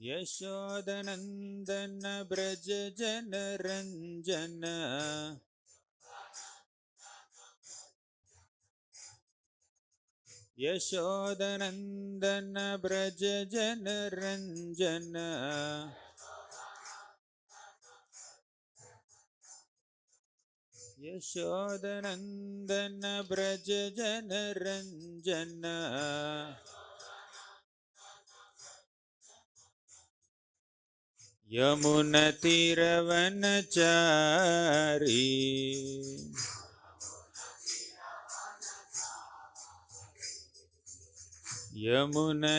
यशोदनंदन ब्रज जन रंजन यशोदनंदन ब्रज जन रंजन यशोदनंदन ब्रज जन रंजन यमुनतीरवनचारी यमुनतीरवनचारी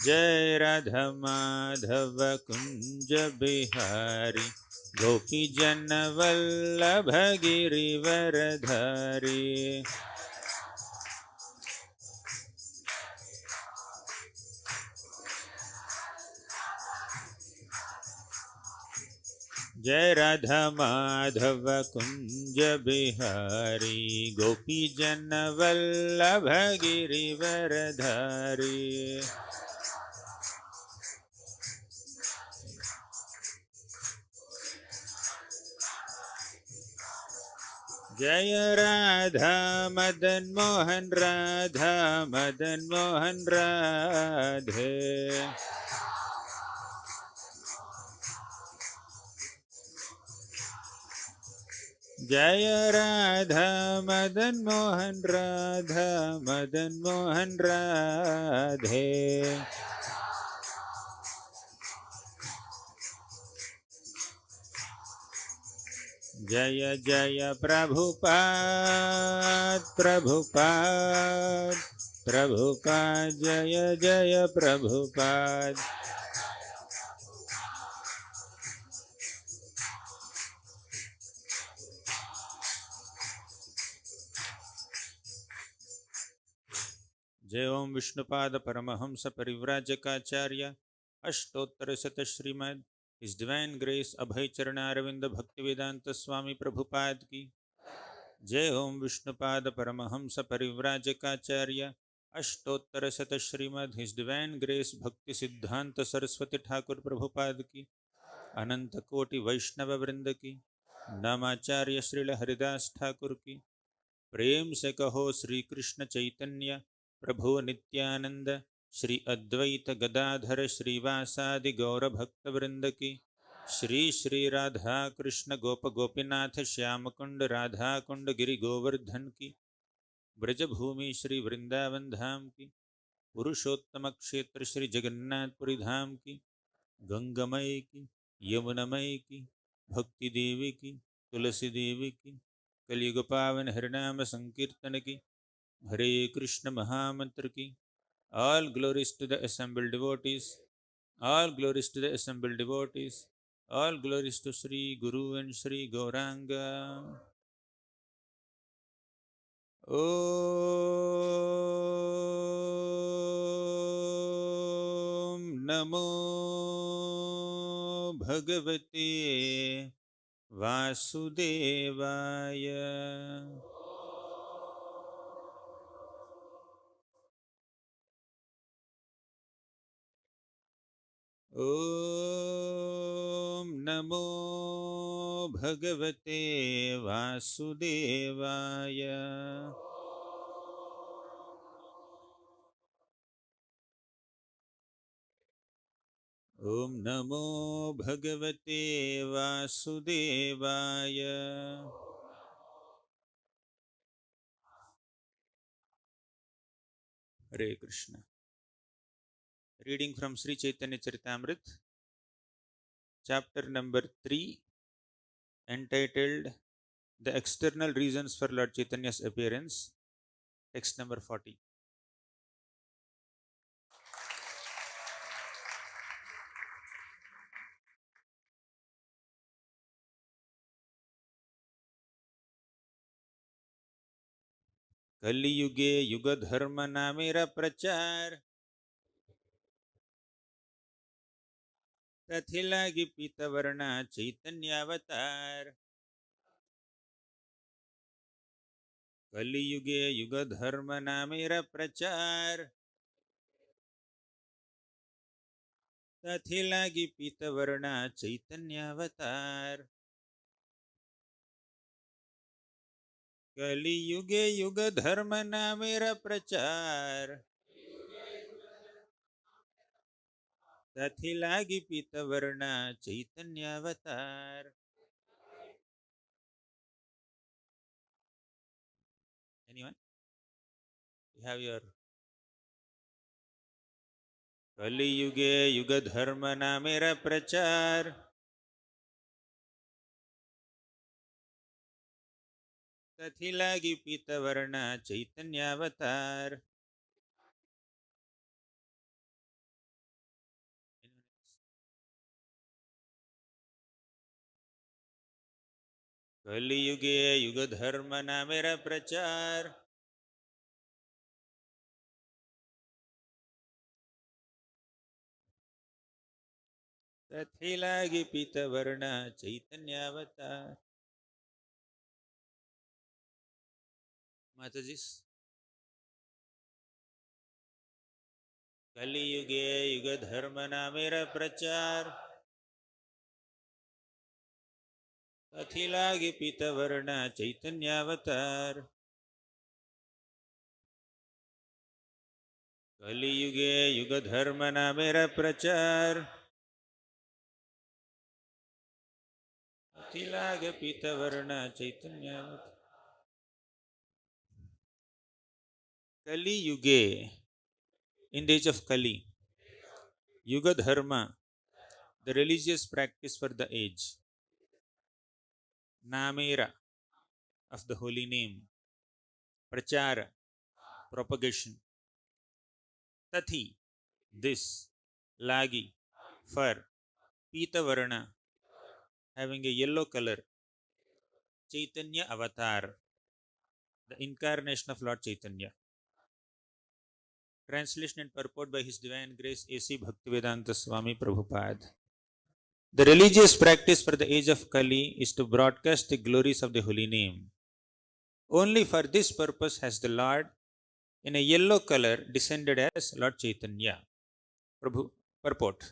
जय राधा माधव कुंज बिहारी गोपी जन वल्लभ गिरिवरधारी जय राधा माधव कुंज बिहारी गोपी जन वल्लभ गिरिवरधारी जय राधा मदन मोहन राधा मदन मोहन राधे जय राधा मदन मोहन राधा मदन मोहन राधे जय जय प्रभुपाद प्रभुपाद प्रभुपाद जय जय प्रभुपाद जय ओम विष्णुपाद परमहंस परिव्राजकाचार्य अष्टोत्तर शत श्रीमद His Divine Grace अभय चरण अरविंद भक्तिवेदांत स्वामी प्रभुपाद की जय ओम विष्णुपाद परमहंस परिव्राजकाचार्य अष्टोत्तर शत श्रीमद His Divine Grace भक्ति सिद्धांत सरस्वती ठाकुर प्रभुपाद की अनंत कोटि वैष्णव वृंद की नामाचार्य श्रील हरिदास ठाकुर की प्रेम से कहो श्री कृष्ण चैतन्य प्रभु नित्यानंद श्री अद्वैत गदाधर श्रीवासादि गौर भक्त वृंद की श्री श्री राधा कृष्ण गोप गोपीनाथ श्याम कुंड राधा कुंड गिरि गोवर्धन की ब्रजभूमि श्री वृंदावन धाम की पुरुषोत्तम क्षेत्र श्री जगन्नाथपुरी धाम की गंगमय की यमुनमय की भक्ति देवी की तुलसी देवी की कलियुग पावन हरिनाम संकीर्तन की हरे कृष्ण महामंत्र की All glories to the assembled devotees. All glories to the assembled devotees. All glories to Sri Guru and Sri Gauranga. Om Namo Bhagavate Vasudevaya. Om Namo Bhagavate Vasudevaya. Om Namo Bhagavate Vasudevaya. Hare Krishna. Reading from Sri Caitanya Charitamrita, chapter number 3, entitled The External Reasons for Lord Chaitanya's Appearance, text number 40. कलियुगे युग-धर्म नामेरा प्रचार तथि लागी पीतवर्णा चैतन्यावतार। कलियुगे युग-धर्म नामेरा प्रचार तथि लागी पीतवर्णा चैतन्यावतार। कलियुगे युग-धर्म नामेरा प्रचार तथि लागी पीतवर्णा चैतन्यावतार। Anyone? You have your कलियुगे युग-धर्म नामेरा प्रचार तथि लागी पीतवर्णा चैतन्यावतार। कलियुगे युग-धर्म नामेरा प्रचार तथि लागी पीतवर्णा चैतन्यावतार। माताजी, कलियुगे युग-धर्म नामेरा प्रचार तथि लागी पीतवर्णा चैतन्यावतार। कलियुगे युग-धर्म नामेरा प्रचार तथि लागी पीतवर्णा चैतन्यावतार। Kali-yuge, in the age of Kali, yuga-dharma, the religious practice for the age, namera, of the holy name, prachara, propagation, tathi, this, lagi, for, pitavarna, having a yellow color, Caitanya avatar, the incarnation of Lord Caitanya. Translation and purport by His Divine Grace A.C. Bhaktivedanta Swami Prabhupada. The religious practice for the age of Kali is to broadcast the glories of the holy name. Only for this purpose has the Lord, in a yellow color, descended as Lord Caitanya. Prabhu, purport.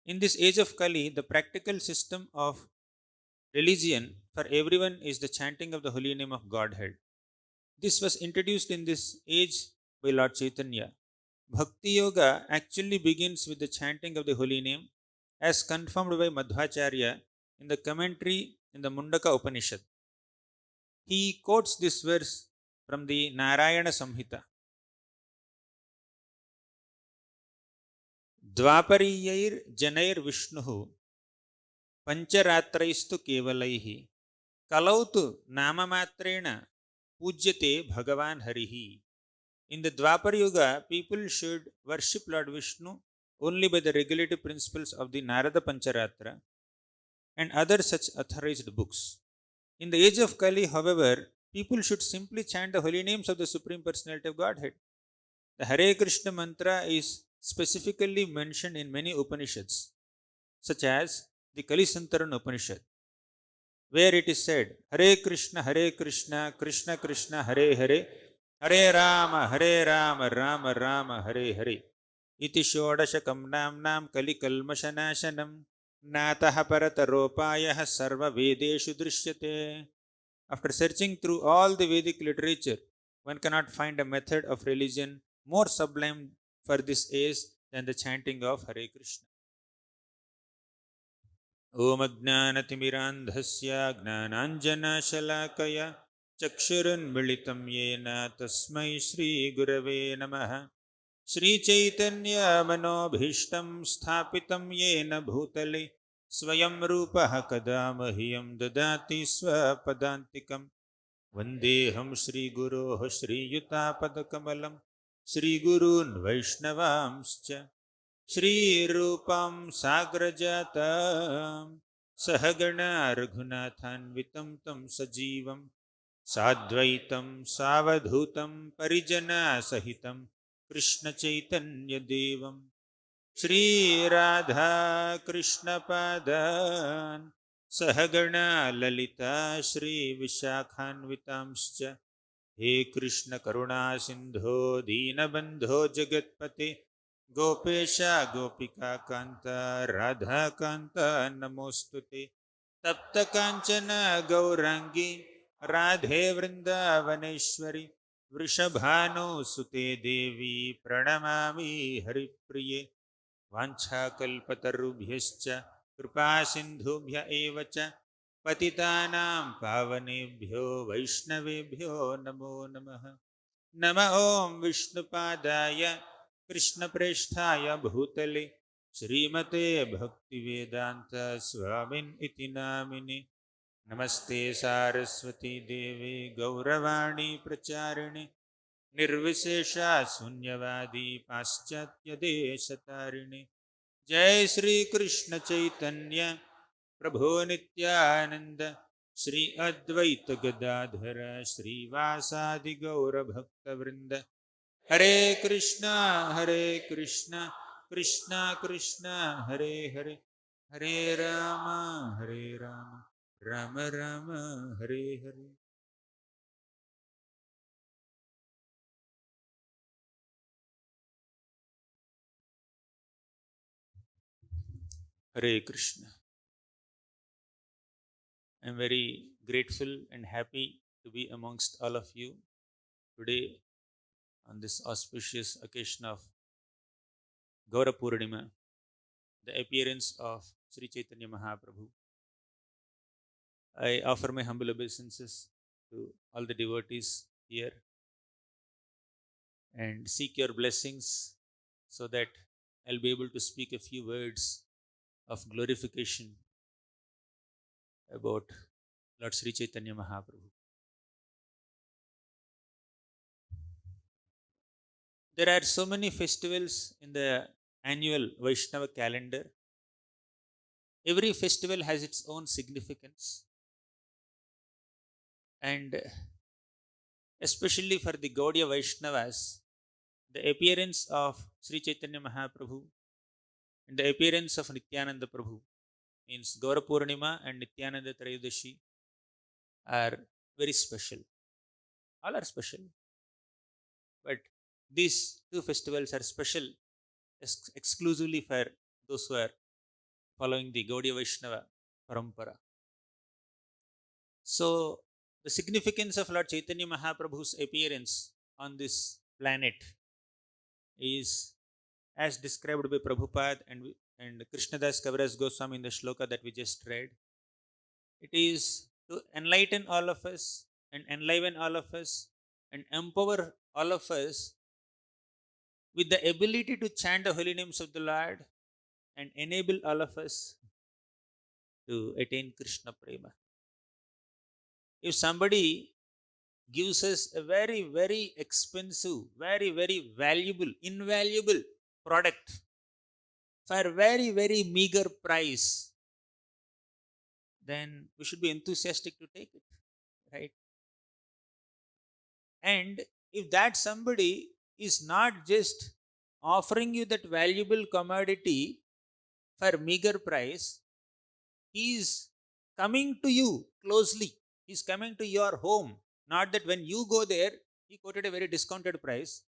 In this age of Kali, the practical system of religion for everyone is the chanting of the holy name of Godhead. This was introduced in this age by Lord Caitanya. Bhakti Yoga actually begins with the chanting of the holy name as confirmed by Madhvacharya in the commentary in the Mundaka Upanishad. He quotes this verse from the Narayana Samhita. Dvapariyyair janair Vishnuhu Pancharatraistu kevalaihi Kalautu Namamatrena Pujyate Bhagavan Harihi. In the Dwapar Yuga, people should worship Lord Vishnu only by the regulative principles of the Narada Pancharatra and other such authorized books. In the age of Kali, however, people should simply chant the holy names of the Supreme Personality of Godhead. The Hare Krishna mantra is specifically mentioned in many Upanishads, such as the Kalisantaran Upanishad, where it is said, Hare Krishna, Krishna Krishna, Hare Hare, Hare Rama, Rama Rama, Hare Hare. Iti Shodashakam Namnam Kali Kalmashanashanam Nataha Parataropayah Sarva Vedeshu Drishyate. After searching through all the Vedic literature, one cannot find a method of religion more sublime for this age than the chanting of Hare Krishna. Om Ajnanatimirandhasya Gnananjanashalakaya Chakshurunmilitam Yena Tasmai Shri Gurave Namaha. Shri Chaitanya Manobhishtam Sthapitam Yena Bhutale Swayam Rupaha Kadamahyam Dadati Swapadantikam Vandeham Shri Guroh Shri Yutapadakamalam Shri Gurun Vaishnavamscha Shri Rupam Sagrajatam Sahagana Raghunathan Vitam Tam Sajivam साद्वैतं सावधूतं परिजनसहितं कृष्णचैतन्यदेवं Shri Radha कृष्णपादान् सहगणा Lalita श्रीविशाखान्वितांश्च हे कृष्ण करुणा सिंधो दीनबंधो जगत्पते गोपेश गोपिका कांत राधा कांत नमोस्तुते तप्त कांचन गौरांगी राधे वृंदावनेश्वरी वृषभानुसुते देवी प्रणमामि हरिप्रिये वाञ्छाकल्पतरुभ्यश्च कृपा सिन्धुभ्य एव च पतितानां पावनेभ्यो वैष्णवेभ्यो नमो नमः। नम ॐ विष्णुपादाय कृष्णप्रेष्ठाय भूतले श्रीमते भक्तिवेदान्त स्वामिन् इति नामिने नमस्ते सारस्वती देवे गौरवाणी प्रचारिणे निर्विशेषा शून्यवादी पाश्चात्यदेशतारिणे जय श्री कृष्ण चैतन्य प्रभु नित्यानंद श्री अद्वैत गदाधर श्रीवासादि गौर भक्त वृंद हरे कृष्णा कृष्णा कृष्णा हरे हरे हरे राम राम राम हरे हरे। हरे Krishna. I am very grateful and happy to be amongst all of you today on this auspicious occasion of Gaura Purnima, the appearance of Sri Caitanya Mahaprabhu. I offer my humble obeisances to all the devotees here and seek your blessings so that I'll be able to speak a few words of glorification about Lord Sri Chaitanya Mahaprabhu. There are so many festivals in the annual Vaishnava calendar. Every festival has its own significance, and especially for the Gaudiya Vaishnavas, the appearance of Sri Chaitanya Mahaprabhu and the appearance of Nityananda Prabhu means Gaura Purnima and Nityananda Trayudashi are very special. All are special, but these two festivals are special exclusively for those who are following the Gaudiya Vaishnava Parampara. So, the significance of Lord Chaitanya Mahaprabhu's appearance on this planet is as described by Prabhupada and Krishnadas Kaviraj Goswami in the shloka that we just read. It is to enlighten all of us and enliven all of us and empower all of us with the ability to chant the holy names of the Lord and enable all of us to attain Krishna Prema. If somebody gives us a very, very expensive, very, very valuable, invaluable product for very, very meager price, then we should be enthusiastic to take it, right? And if that somebody is not just offering you that valuable commodity for meager price, he is coming to you closely. He is coming to your home. Not that when you go there, he quoted a very discounted price,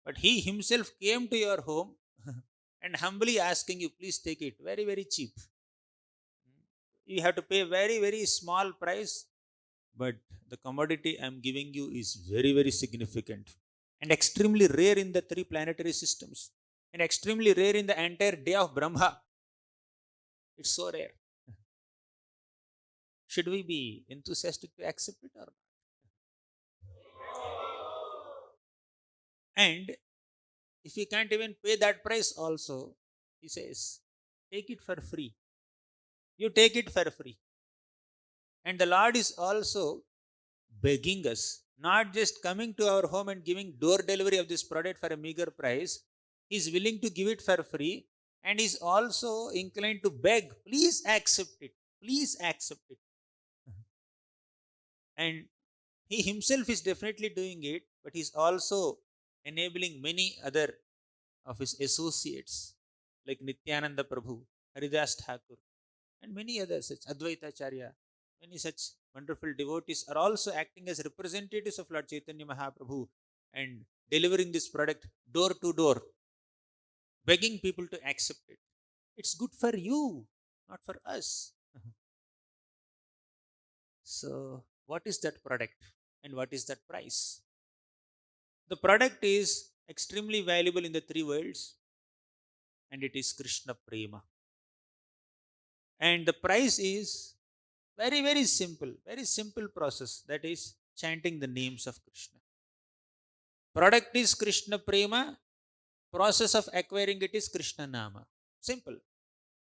but he himself came to your home and humbly asking you, please take it. Very, very cheap. You have to pay very, very small price, but the commodity I'm giving you is very, very significant and extremely rare in the three planetary systems and extremely rare in the entire day of Brahma. It's so rare. Should we be enthusiastic to accept it or not? And if you can't even pay that price, also, he says, take it for free. You take it for free. And the Lord is also begging us, not just coming to our home and giving door delivery of this product for a meager price. He is willing to give it for free and is also inclined to beg, please accept it. Please accept it. And He himself is definitely doing it, but he's also enabling many other of his associates like Nityananda Prabhu, Haridas Thakur, and many others, such Advaitacharya. Many such wonderful devotees are also acting as representatives of Lord Chaitanya Mahaprabhu and delivering this product door to door, begging people to accept it. It's good for you, not for us. So, what is that product and what is that price? The product is extremely valuable in the three worlds, and it is Krishna Prema. And the price is very simple process, that is chanting the names of Krishna. Product is Krishna Prema, process of acquiring it is Krishna Nama. Simple.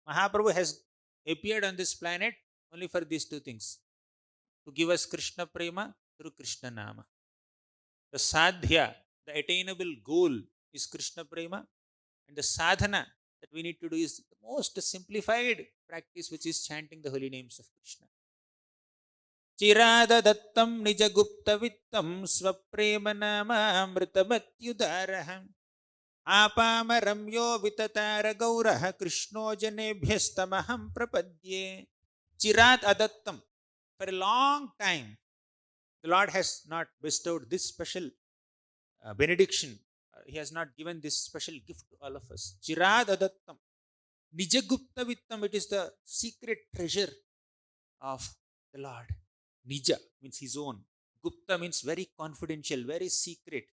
Mahaprabhu has appeared on this planet only for these two things, to give us Krishna Prema through Krishna Nama. The sadhya, the attainable goal is Krishna Prema, and the sadhana that we need to do is the most simplified practice, which is chanting the holy names of Krishna. चिरादत्तं निजगुप्तवित्तं स्वप्रेमनामामृतमत्युदारः आपामरं यो विततारगौरः कृष्णो जनेभ्यस्तमहं प्रपद्ये. Chirat adattam. For a long time, the Lord has not bestowed this special benediction. He has not given this special gift to all of us. Chirat adattam. Nijagupta vittam. It is the secret treasure of the Lord. Nija means his own. Gupta means very confidential, very secret,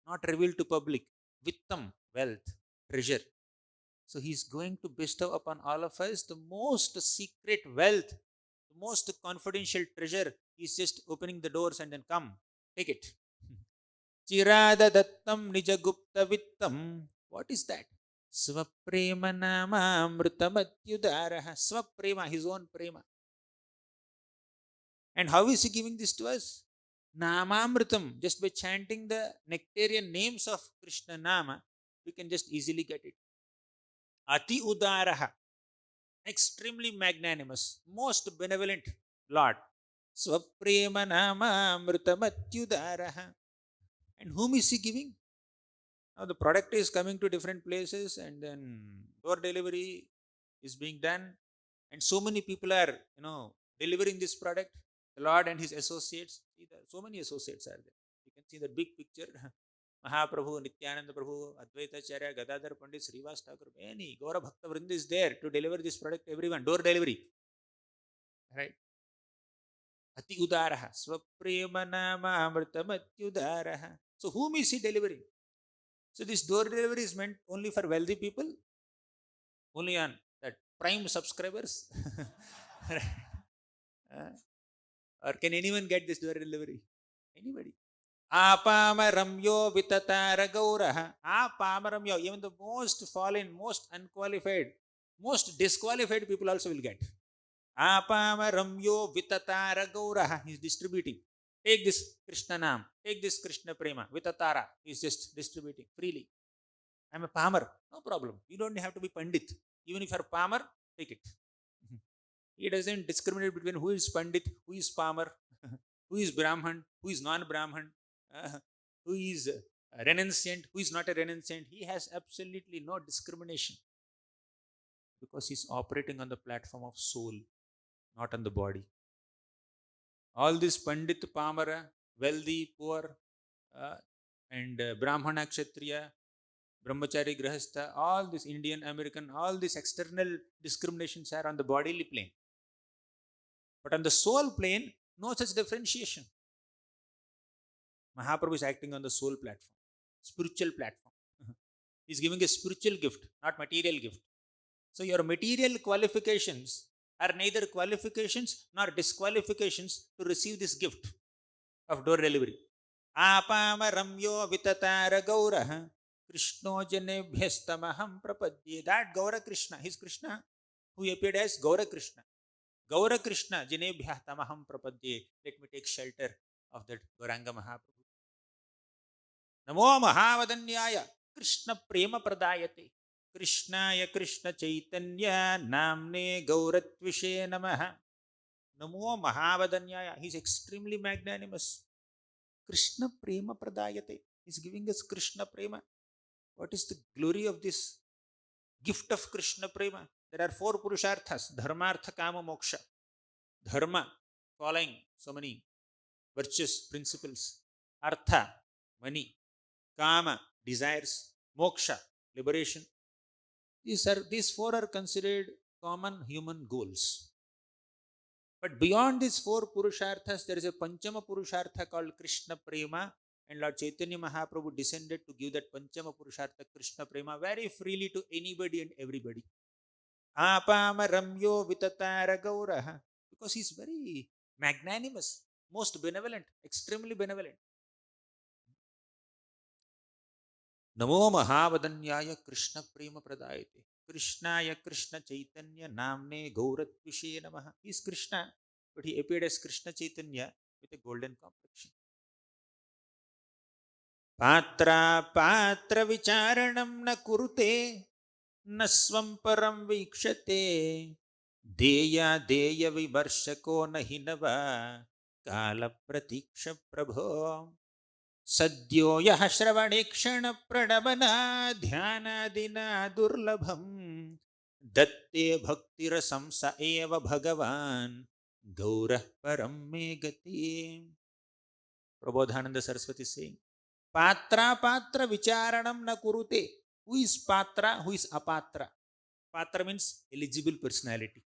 not revealed to public. Vittam, wealth, treasure. So he is going to bestow upon all of us the most secret wealth, the most confidential treasure. He is just opening the doors and then come, take it. Chirada dattam nija gupta vittam. What is that? Swaprema nama amrutamatyudaraha. Swaprema, his own prema. And how is he giving this to us? Namamritam. Just by chanting the nectarian names of Krishna Nama, we can just easily get it. Ati Udaraha. Extremely magnanimous, most benevolent Lord. Swaprema Namamritamatyudaraha. And whom is he giving? Now the product is coming to different places, and then door delivery is being done, and so many people are, delivering this product. The Lord and his associates. See, so many associates are there. You can see the big picture. Mahaprabhu, Nityananda Prabhu, Advaitacharya, Gadadhar Pandit, Srivas Thakur, many Gaura Bhakta Vrinda is there to deliver this product to everyone. Door delivery. Right? Ati Udaraha. Swaprema Nama Amritamatyudaraha. So whom is he delivering? So this door delivery is meant only for wealthy people? Only on that prime subscribers? Or can anyone get this door delivery? Anybody? Apamaramyo vitatara gauraha. Apamaramyo. Even the most fallen, most unqualified, most disqualified people also will get. Apamaramyo vitatara gauraha. He is distributing. Take this Krishna Nam. Take this Krishna Prema. Vitatara. He is just distributing freely. I'm a palmer. No problem. You don't have to be Pandit. Even if you're a palmer, take it. He doesn't discriminate between who is Pandit, who is palmer, who is Brahman, who is non-Brahman, who is renunciant, who is not a renunciant. He has absolutely no discrimination, because he's operating on the platform of soul, not on the body. All this Pandit, Pamara, wealthy, poor, and Brahmana, Kshatriya, Brahmachari, Grahastha, all this Indian, American, all these external discriminations are on the bodily plane. But on the soul plane, no such differentiation. Mahaprabhu is acting on the soul platform, spiritual platform. He's giving a spiritual gift, not material gift. So your material qualifications are neither qualifications nor disqualifications to receive this gift of door delivery. Apama ramyo vitatara gauraha Krishno janebhyastamaham prapadye. That Gaura Krishna, his Krishna, who appeared as Gaura Krishna. Gaura Krishna janebhyah tamaham prapadye. Let me take shelter of that Gauranga Mahaprabhu. Namo Mahavadanyaya Krishna Prema Pradayate. Krishnaya Krishna Caitanya Namne Gauratvishe Namaha. Namo Mahavadanyaya. He is extremely magnanimous. Krishna Prema Pradayate. He's giving us Krishna Prema. What is the glory of this gift of Krishna Prema? There are 4 Purusharthas: Dharma, Artha, Kama, Moksha. Dharma, following so many virtuous principles. Artha, money. Kama, desires. Moksha, liberation. These 4 are considered common human goals. But beyond these 4 Purusharthas, there is a Panchama Purushartha called Krishna Prema, and Lord Chaitanya Mahaprabhu descended to give that Panchama Purushartha Krishna Prema very freely to anybody and everybody. Apama Ramyo Vitatara Gauraha. Because he's very magnanimous, most benevolent, extremely benevolent. Namo Mahavadanyaya Krishna Prema Pradayate. Krishnaya Krishna Chaitanya Namne Gauratvishe Namaha. He is Krishna, but he appeared as Krishna Chaitanya with a golden complexion. Patra Patra Vicharanam na kurute na swamparam vikshate Deya Deya Vivarshako na hinava Kala Pratiksha Prabho. Sadyo yah shravane kshana pranamana dhyanadina durlabham datte bhaktirasam sa eva bhagavan gaurah param me gati. Prabodhananda Saraswati is saying, Patra Patra Vicharanam na kurute. Who is Patra? Who is Apatra? Patra means eligible personality.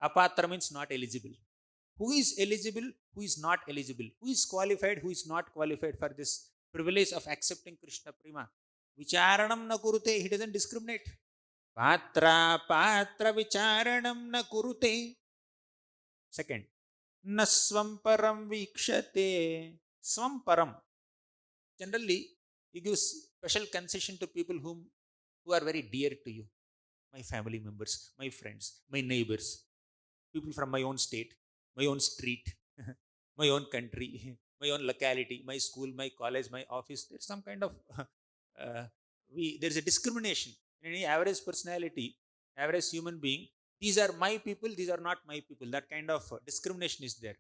Apatra means not eligible. Who is eligible? Who is not eligible? Who is qualified? Who is not qualified for this privilege of accepting Krishna Prema? Vicharanam na kurute. He doesn't discriminate. Patra Patra Vicharanam na kurute. Second, na swamparam vikshate. Swamparam. Generally, he gives special concession to people who are very dear to you. My family members, my friends, my neighbors, people from my own state, my own street, my own country, my own locality, my school, my college, my office. There's some kind of there's a discrimination in any average personality, average human being. These are my people, these are not my people. That kind of discrimination is there.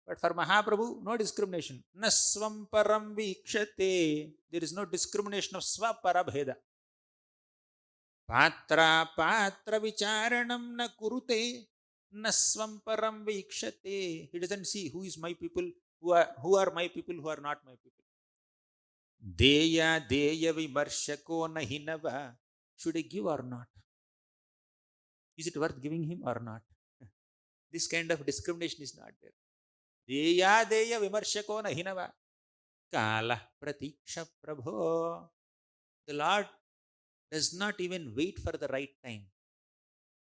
But for Mahaprabhu, no discrimination. Na swamparam vikshate. There is no discrimination of swapara bheda. Patra Patra Vicharanam na kurute na swamparam vikshate. He doesn't see who is my people, who are my people, who are not my people. Deya Deya Vimarshako na hinava. Should I give or not? Is it worth giving him or not? This kind of discrimination is not there. Deya Deya Vimarshako na hinava. Kala Pratiksha Prabho. The Lord does not even wait for the right time.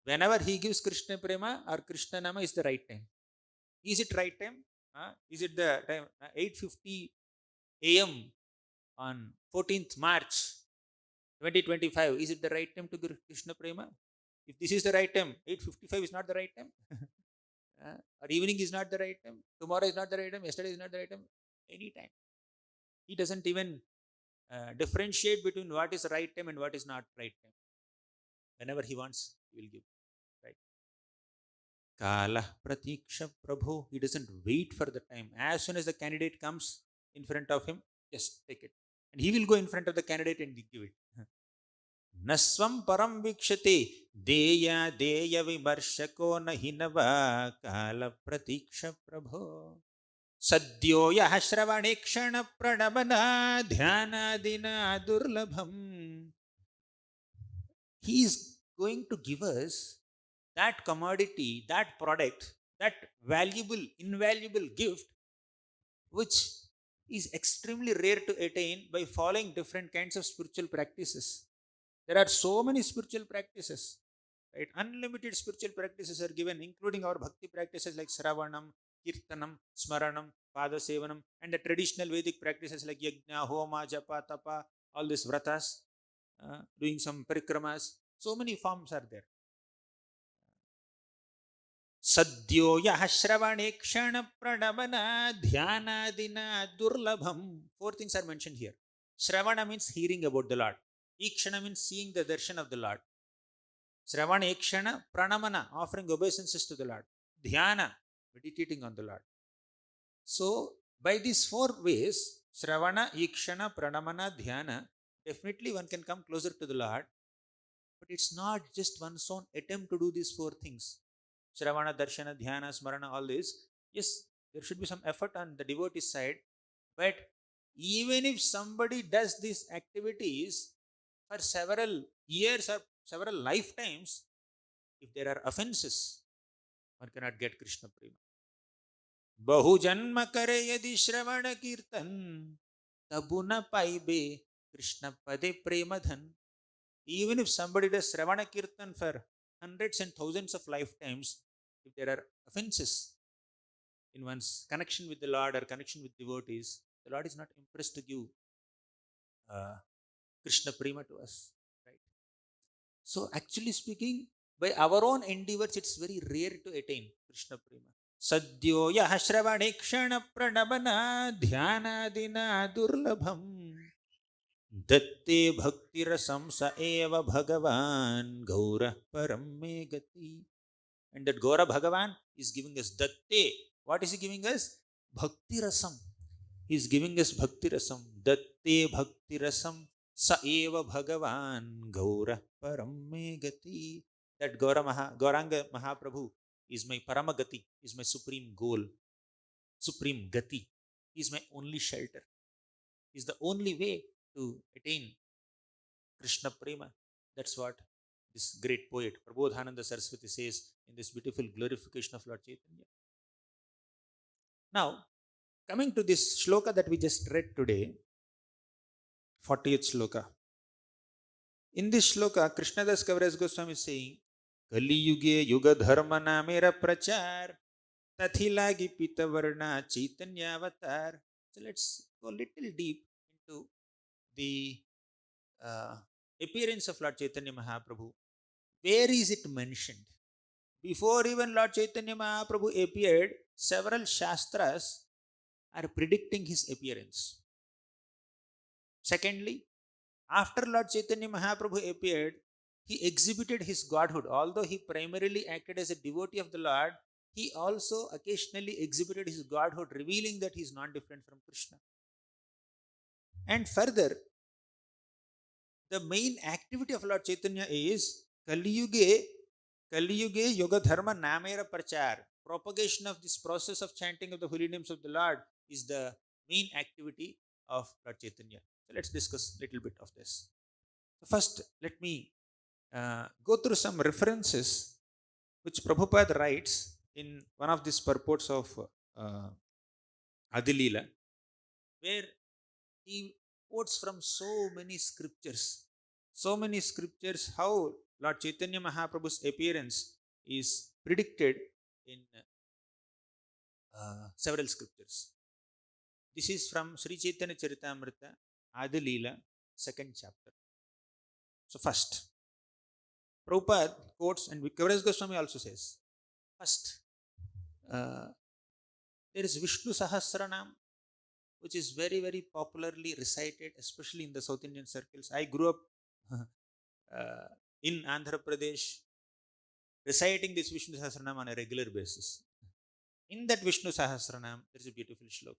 Whenever he gives Krishna Prema or Krishna Nama is the right time. Is it right time? Is it the time 8:50 a.m. on 14th March 2025? Is it the right time to give Krishna Prema? If this is the right time, 8:55 is not the right time. Or evening is not the right time. Tomorrow is not the right time. Yesterday is not the right time. Any time. He doesn't even differentiate between what is right time and what is not right time. Whenever he wants, he will give. Right. Kala Pratiksha Prabhu. He doesn't wait for the time. As soon as the candidate comes in front of him, just take it. And he will go in front of the candidate and give it. Naswam param vikshate deya deya vimarshako na hinava kala pratiksha prabho. Sadyo yah shravane kshana pranamana dhyanadina durlabham. He is going to give us that commodity, that product, that valuable, invaluable gift, which is extremely rare to attain by following different kinds of spiritual practices. There are so many spiritual practices, right? Unlimited spiritual practices are given, including our bhakti practices like Sravanam, Kirtanam, Smaranam, Padasevanam, and the traditional Vedic practices like Yajna, Homa, Japa, Tapa, all these vratas, doing some parikramas. So many forms are there. Sadyo yah shravane kshana pranamana dhyanadina durlabham. 4 things are mentioned here. Shravana means hearing about the Lord. Ikshana means seeing the darshan of the Lord. Shravana Ekshana Pranamana, offering obeisances to the Lord. Dhyana, meditating on the Lord. So By these four ways, Shravana, Ikshana, Pranamana, Dhyana, definitely one can come closer to the Lord. But it's not just one's own attempt to do these four things. Shravana, Darshana, Dhyana, Smarana, all this. Yes, there should be some effort on the devotee side. But even if somebody does these activities for several years or several lifetimes, if there are offenses, one cannot get Krishna Prema. बहु जन्म करे यदि श्रवण कीर्तन तबु न पाइबे Krishna Pade Premadhan. Even if somebody does Shravana Kirtan for hundreds and thousands of lifetimes, if there are offenses in one's connection with the Lord or connection with devotees, the Lord is not impressed to give uh, Krishna Prema to us. Right? So, actually speaking, by our own endeavors, it's very rare to attain Krishna Prema. Sadhyo yah shravane kshana pranabana dhyanadina durlabham datte bhakti rasam sa eva bhagavan gaura param me gati. And that Gaura Bhagavan is giving us datte. What is he giving us? Bhakti rasam. He is giving us bhakti rasam. Datte bhakti rasam sa eva bhagavan gaura param me gati. That Gauranga Mahaprabhu is my paramagati, is my supreme goal, supreme gati. He is my only shelter. He is the only way to attain Krishna Prema. That's what this great poet Prabodhananda Saraswati says in this beautiful glorification of Lord Chaitanya. Now, coming to this shloka that we just read today, 40th shloka. In this shloka, Krishnadas Kaviraj Goswami is saying, Kali-yuge yuga-dharma namera prachar tathi lagi pitavarna Chaitanya avatar. So let's go a little deep into the appearance of Lord Chaitanya Mahaprabhu. Where is it mentioned? Before even Lord Chaitanya Mahaprabhu appeared, several Shastras are predicting his appearance. Secondly, after Lord Chaitanya Mahaprabhu appeared, he exhibited his godhood. Although he primarily acted as a devotee of the Lord, he also occasionally exhibited his godhood, revealing that he is not different from Krishna. And further, the main activity of Lord Chaitanya is Kali-yuge yuga-dharma namera prachar. Propagation of this process of chanting of the holy names of the Lord is the main activity of Lord Chaitanya. So let's discuss a little bit of this. First, let me go through some references which Prabhupada writes in one of these purports of Adilila, where he quotes from so many scriptures. So many scriptures, how Lord Chaitanya Mahaprabhu's appearance is predicted in several scriptures. This is from Sri Chaitanya Charitamrita, Adilila, 2nd chapter. So, first, Prabhupada quotes, and Kaviraj Goswami also says, first, there is Vishnu Sahasranam, which is very, very popularly recited, especially in the South Indian circles. I grew up in Andhra Pradesh reciting this Vishnu Sahasranam on a regular basis. In that Vishnu Sahasranam, there is a beautiful shloka.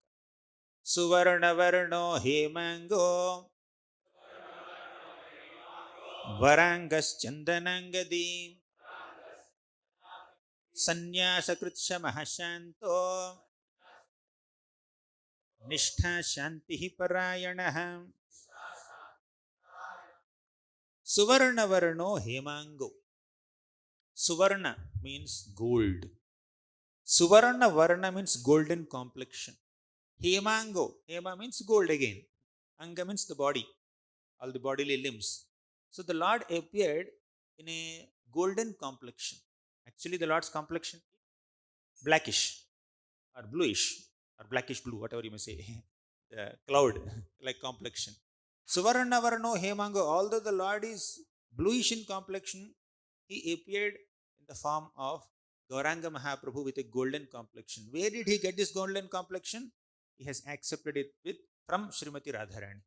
Suvarna Varno Hemango Varangas Chandanangadi Sanyasakrutsha Mahashanto Nishtha Shanti Parayanaha. Suvarna Varno Hemango. Suvarna means gold. Suvarna Varna means golden complexion. Hemango. Hema means gold again. Anga means the body, all the bodily limbs. So the Lord appeared in a golden complexion. Actually, the Lord's complexion blackish or bluish or blackish blue, whatever you may say. The cloud like complexion. Suvarna Varno Hemango. Although the Lord is bluish in complexion, he appeared in the form of Gauranga Mahaprabhu with a golden complexion. Where did he get this golden complexion? He has accepted it from Srimati Radharani.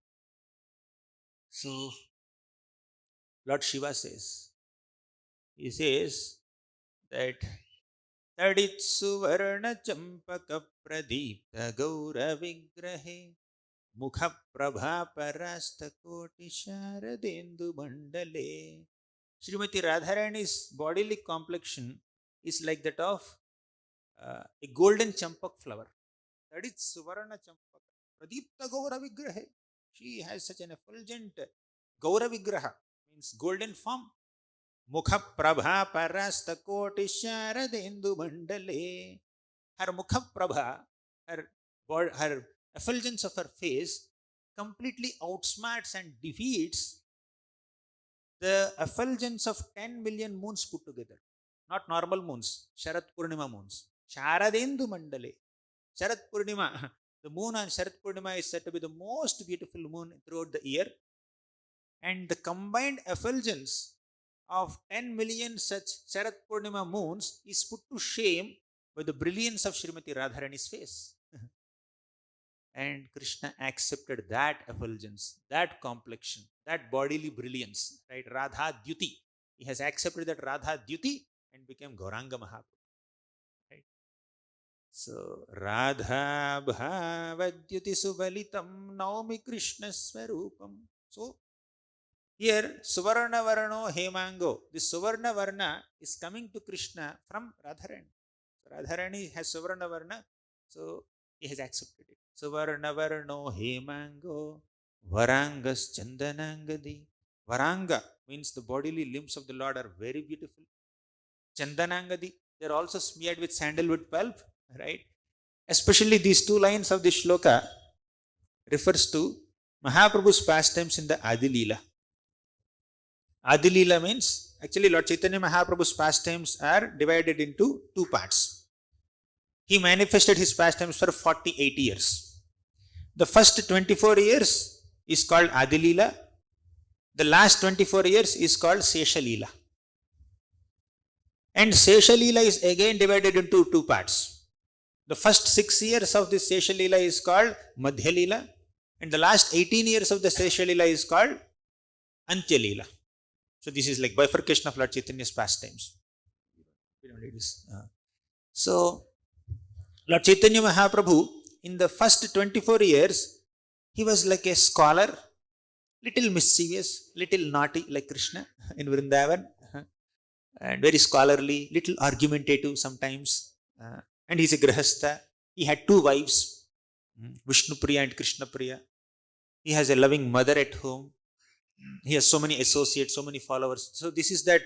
So, Lord Shiva says, he says that तडित्सुवर्णचम्पकप्रदीप्त गौरविग्रहे मुखप्रभापरास्तकोटिशारदेन्दुमण्डले. Srimati Radharani's bodily complexion is like that of a golden champak flower. Tadit Suvarna Champak Pradipta Gaura Vigrahe. She has such an effulgent Gaura Vigraha, means golden form. Mukha Prabha Parasta Koti Sharadendu Mandale. Her Mukha Prabha, her effulgence of her face completely outsmarts and defeats the effulgence of 10 million moons put together. Not normal moons, Sharat Purnima moons. Sharadendu Mandale. Sharat Purnima, the moon on Sharat Purnima is said to be the most beautiful moon throughout the year. And the combined effulgence of 10 million such Sharat Purnima moons is put to shame by the brilliance of Srimati Radharani's face. And Krishna accepted that effulgence, that complexion, that bodily brilliance, right? Radha Dyuti. He has accepted that Radha Dyuti and became Gauranga Mahaprabhu. Right? So, Radha Bhavadyuti Subalitam Naumi Krishna Swarupam. So, here, Suvarna Varno Hemango. This Suvarna Varna is coming to Krishna from Radharani. So, Radharani has Suvarna Varna, so he has accepted it. Suvarna Varno Hemango Varangas Chandanangadi. Varanga means the bodily limbs of the Lord are very beautiful. Chandanangadi, they are also smeared with sandalwood pulp, right? Especially these two lines of this shloka refers to Mahaprabhu's pastimes in the Adi Leela. Adi Leela means, actually Lord Chaitanya Mahaprabhu's pastimes are divided into two parts. He manifested his pastimes for 48 years. The first 24 years is called Adi Leela. The last 24 years is called Sesha Leela. And Sesha Leela is again divided into two parts. The first 6 years of this Sesha Leela is called Madhya Leela. And the last 18 years of the Sesha Leela is called Antya Leela. So this is like bifurcation of Lord Chaitanya's pastimes. We don't need this. So Lord Chaitanya Mahaprabhu, in the first 24 years, he was like a scholar, little mischievous, little naughty like Krishna in Vrindavan, and very scholarly, little argumentative sometimes. And he's a grihastha. He had two wives, Vishnu Priya and Krishna Priya. He has a loving mother at home. He has so many associates, so many followers. So this is that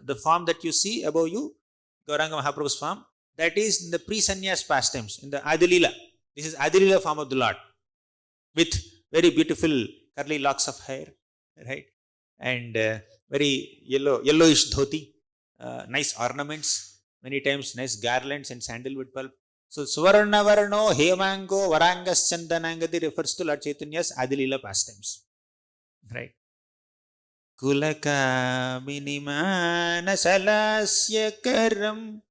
the form that you see above you, Gauranga Mahaprabhu's form, that is in the pre-sannyas pastimes, in the Adi Leela. This is Adi Leela form of the Lord, with very beautiful curly locks of hair, right? And very yellowish dhoti, nice ornaments, many times nice garlands and sandalwood pulp. So Suvarna Varno Hemango Varangas Chandanangadi refers to Lord Chaitanya's Adi Leela pastimes. Right. Kulakaminimanasalasya karam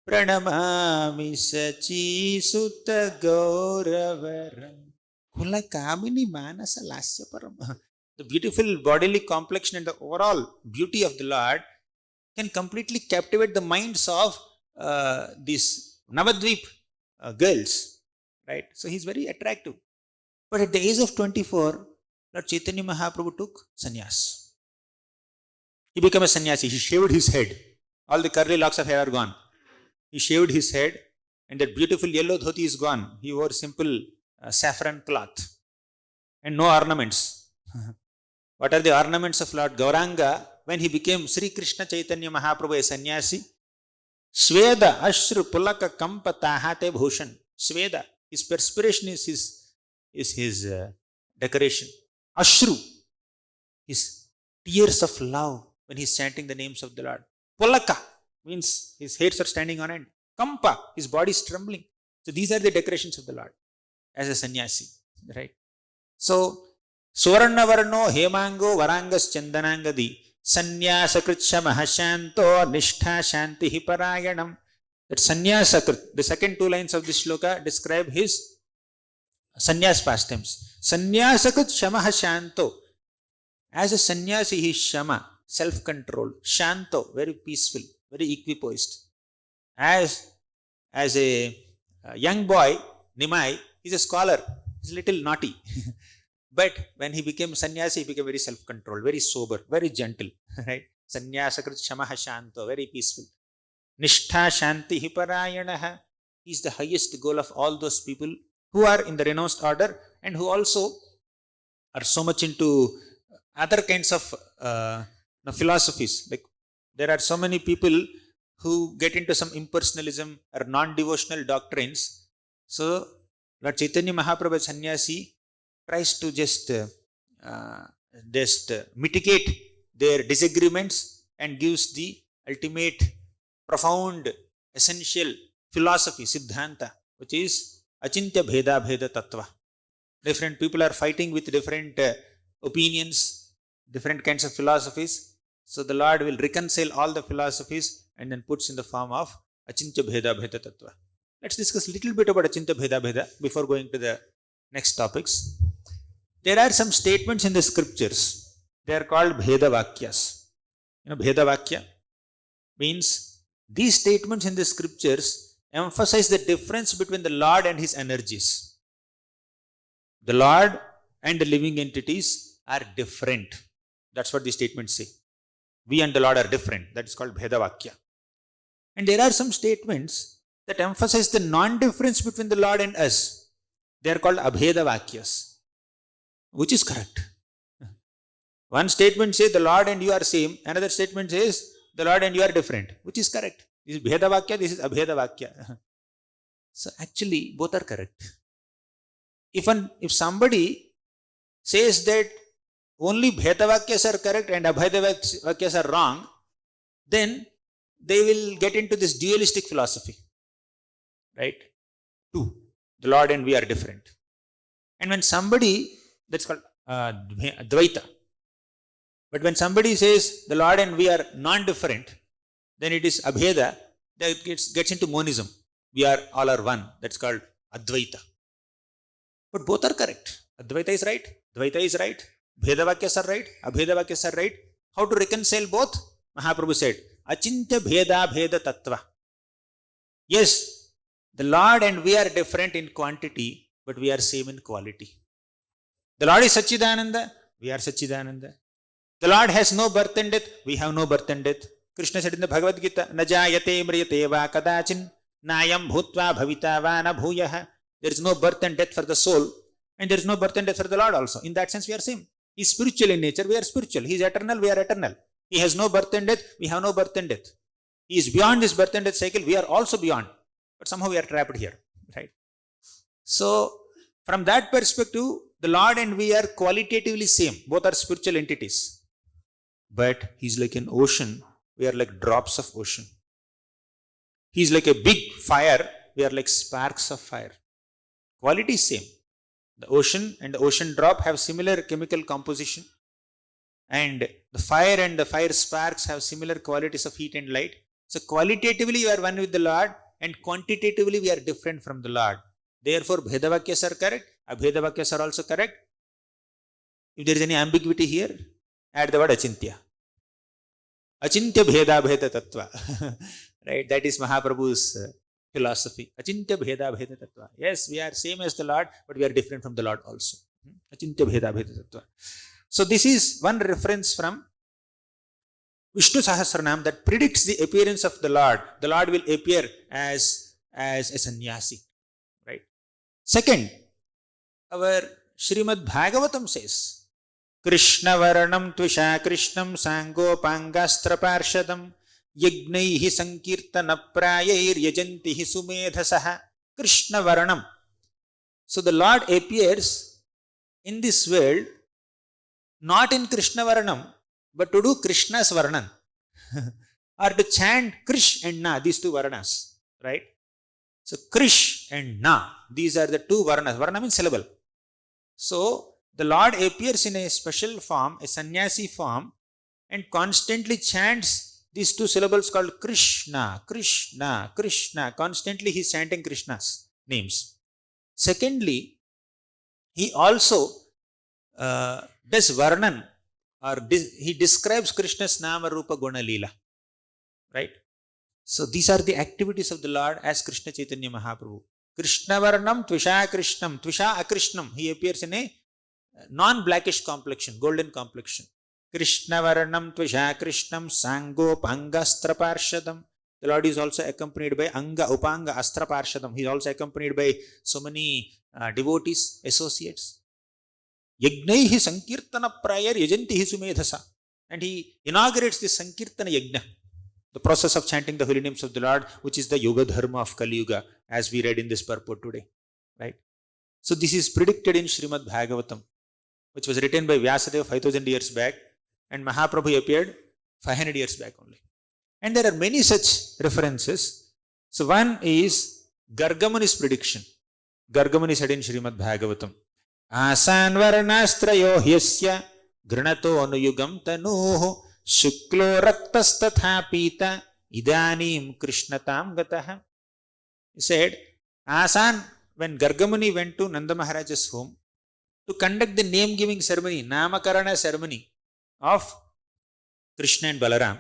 pranamami sachi sutta gauravaram. Kulakaminimanasalasya param. The beautiful bodily complexion and the overall beauty of the Lord can completely captivate the minds of these Navadvip girls. Right. So he's very attractive. But at the age of 24, Lord Chaitanya Mahaprabhu took sannyas. He became a sannyasi. He shaved his head. All the curly locks of hair are gone. He shaved his head and that beautiful yellow dhoti is gone. He wore simple saffron cloth and no ornaments. What are the ornaments of Lord Gauranga when he became Sri Krishna Chaitanya Mahaprabhu a sannyasi? Sweda Ashru Pulaka Kampa Tahate Bhushan. Sweda, his perspiration is his decoration. Ashru, his tears of love when he is chanting the names of the Lord. Pulaka means his hairs are standing on end. Kampa, his body is trembling. So these are the decorations of the Lord as a sannyasi, right? So Suvarna Varno Hemango Varangas Chandanangadi Sanyasakrit Mahashanto Nishtha Shantihi Parayanam. That Sanyasakrit, the second two lines of this shloka describe his sannyas pastimes. Sanyasakrit Shamaha Shanto. As a sannyasi, he is Shama, self-controlled. Shanto, very peaceful, very equipoised. As a young boy, Nimai, he's a scholar. He's a little naughty. But when he became sannyasi, he became very self-controlled, very sober, very gentle. Right? Sannyasakrit shamaha shanto, very peaceful. Nishtha shanti parayanaha. Is the highest goal of all those people who are in the renounced order and who also are so much into other kinds of philosophies. Like there are so many people who get into some impersonalism or non-devotional doctrines. So Lord Chaitanya Mahaprabhu sannyasi tries to just mitigate their disagreements and gives the ultimate, profound, essential philosophy, siddhanta, which is achintya bheda bheda tattva. Different people are fighting with different opinions, different kinds of philosophies. So the Lord will reconcile all the philosophies and then puts in the form of achintya bheda bheda tattva. Let's discuss a little bit about achintya bheda bheda before going to the next topics. There are some statements in the scriptures. They are called bheda vakyas. Bheda vakya means these statements in the scriptures emphasize the difference between the Lord and his energies. The Lord and the living entities are different. That's what these statements say. We and the Lord are different. That is called bheda vakya. And there are some statements that emphasize the non-difference between the Lord and us. They are called abheda vakyas. Which is correct? One statement says the Lord and you are same. Another statement says the Lord and you are different. Which is correct? This is bheda vakya, this is abheda vakya. So actually both are correct. If somebody says that only bheda vakyas are correct and abheda vakyas are wrong, then they will get into this dualistic philosophy. Right? Two. The Lord and we are different. And when somebody, that's called Dvaita. But when somebody says the Lord and we are non-different, then it is abheda that gets into monism. We are all are one. That's called Advaita. But both are correct. Advaita is right. Dvaita is right. Bheda vakyas are right. Abheda vakyas are right. How to reconcile both? Mahaprabhu said, achintya bheda bheda tattva. Yes, the Lord and we are different in quantity, but we are same in quality. The Lord is Satchidananda, we are Satchidananda. The Lord has no birth and death, we have no birth and death. Krishna said in the Bhagavad Gita, Najayate mriyate va kadachin, nayam bhutva bhavita va na bhuyaha. There is no birth and death for the soul, and there is no birth and death for the Lord also. In that sense, we are same. He is spiritual in nature, we are spiritual. He is eternal, we are eternal. He has no birth and death, we have no birth and death. He is beyond this birth and death cycle, we are also beyond. But somehow we are trapped here, right? So, from that perspective, the Lord and we are qualitatively same. Both are spiritual entities. But He is like an ocean. We are like drops of ocean. He is like a big fire. We are like sparks of fire. Quality is same. The ocean and the ocean drop have similar chemical composition. And the fire and the fire sparks have similar qualities of heat and light. So qualitatively, you are one with the Lord, and quantitatively, we are different from the Lord. Therefore, bheda vakyas are correct, abheda vakyas are also correct. If there is any ambiguity here, add the word achintya. Achintya bheda bheda tattva. Right? That is Mahaprabhu's philosophy. Achintya bheda bheda tattva. Yes, we are same as the Lord, but we are different from the Lord also. Achintya bheda bheda tattva. So this is one reference from Vishnu Sahasranam that predicts the appearance of the Lord. The Lord will appear as a sannyasi. Right? Second, our Srimad Bhagavatam says, Krishna Varanam Tvisha Krishnam Sango Pangastra Parshadam Yagnaihi Sankirtana Prayair Yajantihi Sumedhasaha. Krishna Varanam. So the Lord appears in this world not in Krishna Varanam, but to do Krishna's Varanan. Or to chant Krish and Na, these two Varanas. Right? So Krish and Na, these are the two Varanas. Varana means syllable. So the Lord appears in a special form, a sannyasi form, and constantly chants these two syllables called Krishna, Krishna, Krishna. Constantly he is chanting Krishna's names. Secondly, he also does Varnan, or he describes Krishna's Nama Rupa Guna Leela. Right? So these are the activities of the Lord as Krishna Chaitanya Mahaprabhu. Krishna Varnam Tvisha Krishnam, Tvisha Akrishnam. He appears in a non-blackish complexion, golden complexion. Krishna Varnam Tvisha Krishnam Sango Panga Astraparshadam. The Lord is also accompanied by Anga Upanga Astraparshadam. He is also accompanied by so many devotees, associates. Yagnaihi Sankirtana Prayar Yajantihi Sumedhasa. And he inaugurates this Sankirtana Yajna, the process of chanting the holy names of the Lord, which is the yuga-dharma of Kali-yuga, as we read in this purport today. Right? So this is predicted in Srimad Bhagavatam, which was written by Vyasadeva 5000 years back, and Mahaprabhu appeared 500 years back only. And there are many such references. So one is Gargamani's prediction. Gargamani said in Srimad Bhagavatam, Asan varnastrayo hyasya granato anuyugam tanuho shuklo raktastatha pita idanim krishnatam gataha. He said, Asan, when Gargamani went to Nanda Maharaja's home to conduct the name-giving ceremony, Namakarana ceremony of Krishna and Balaram,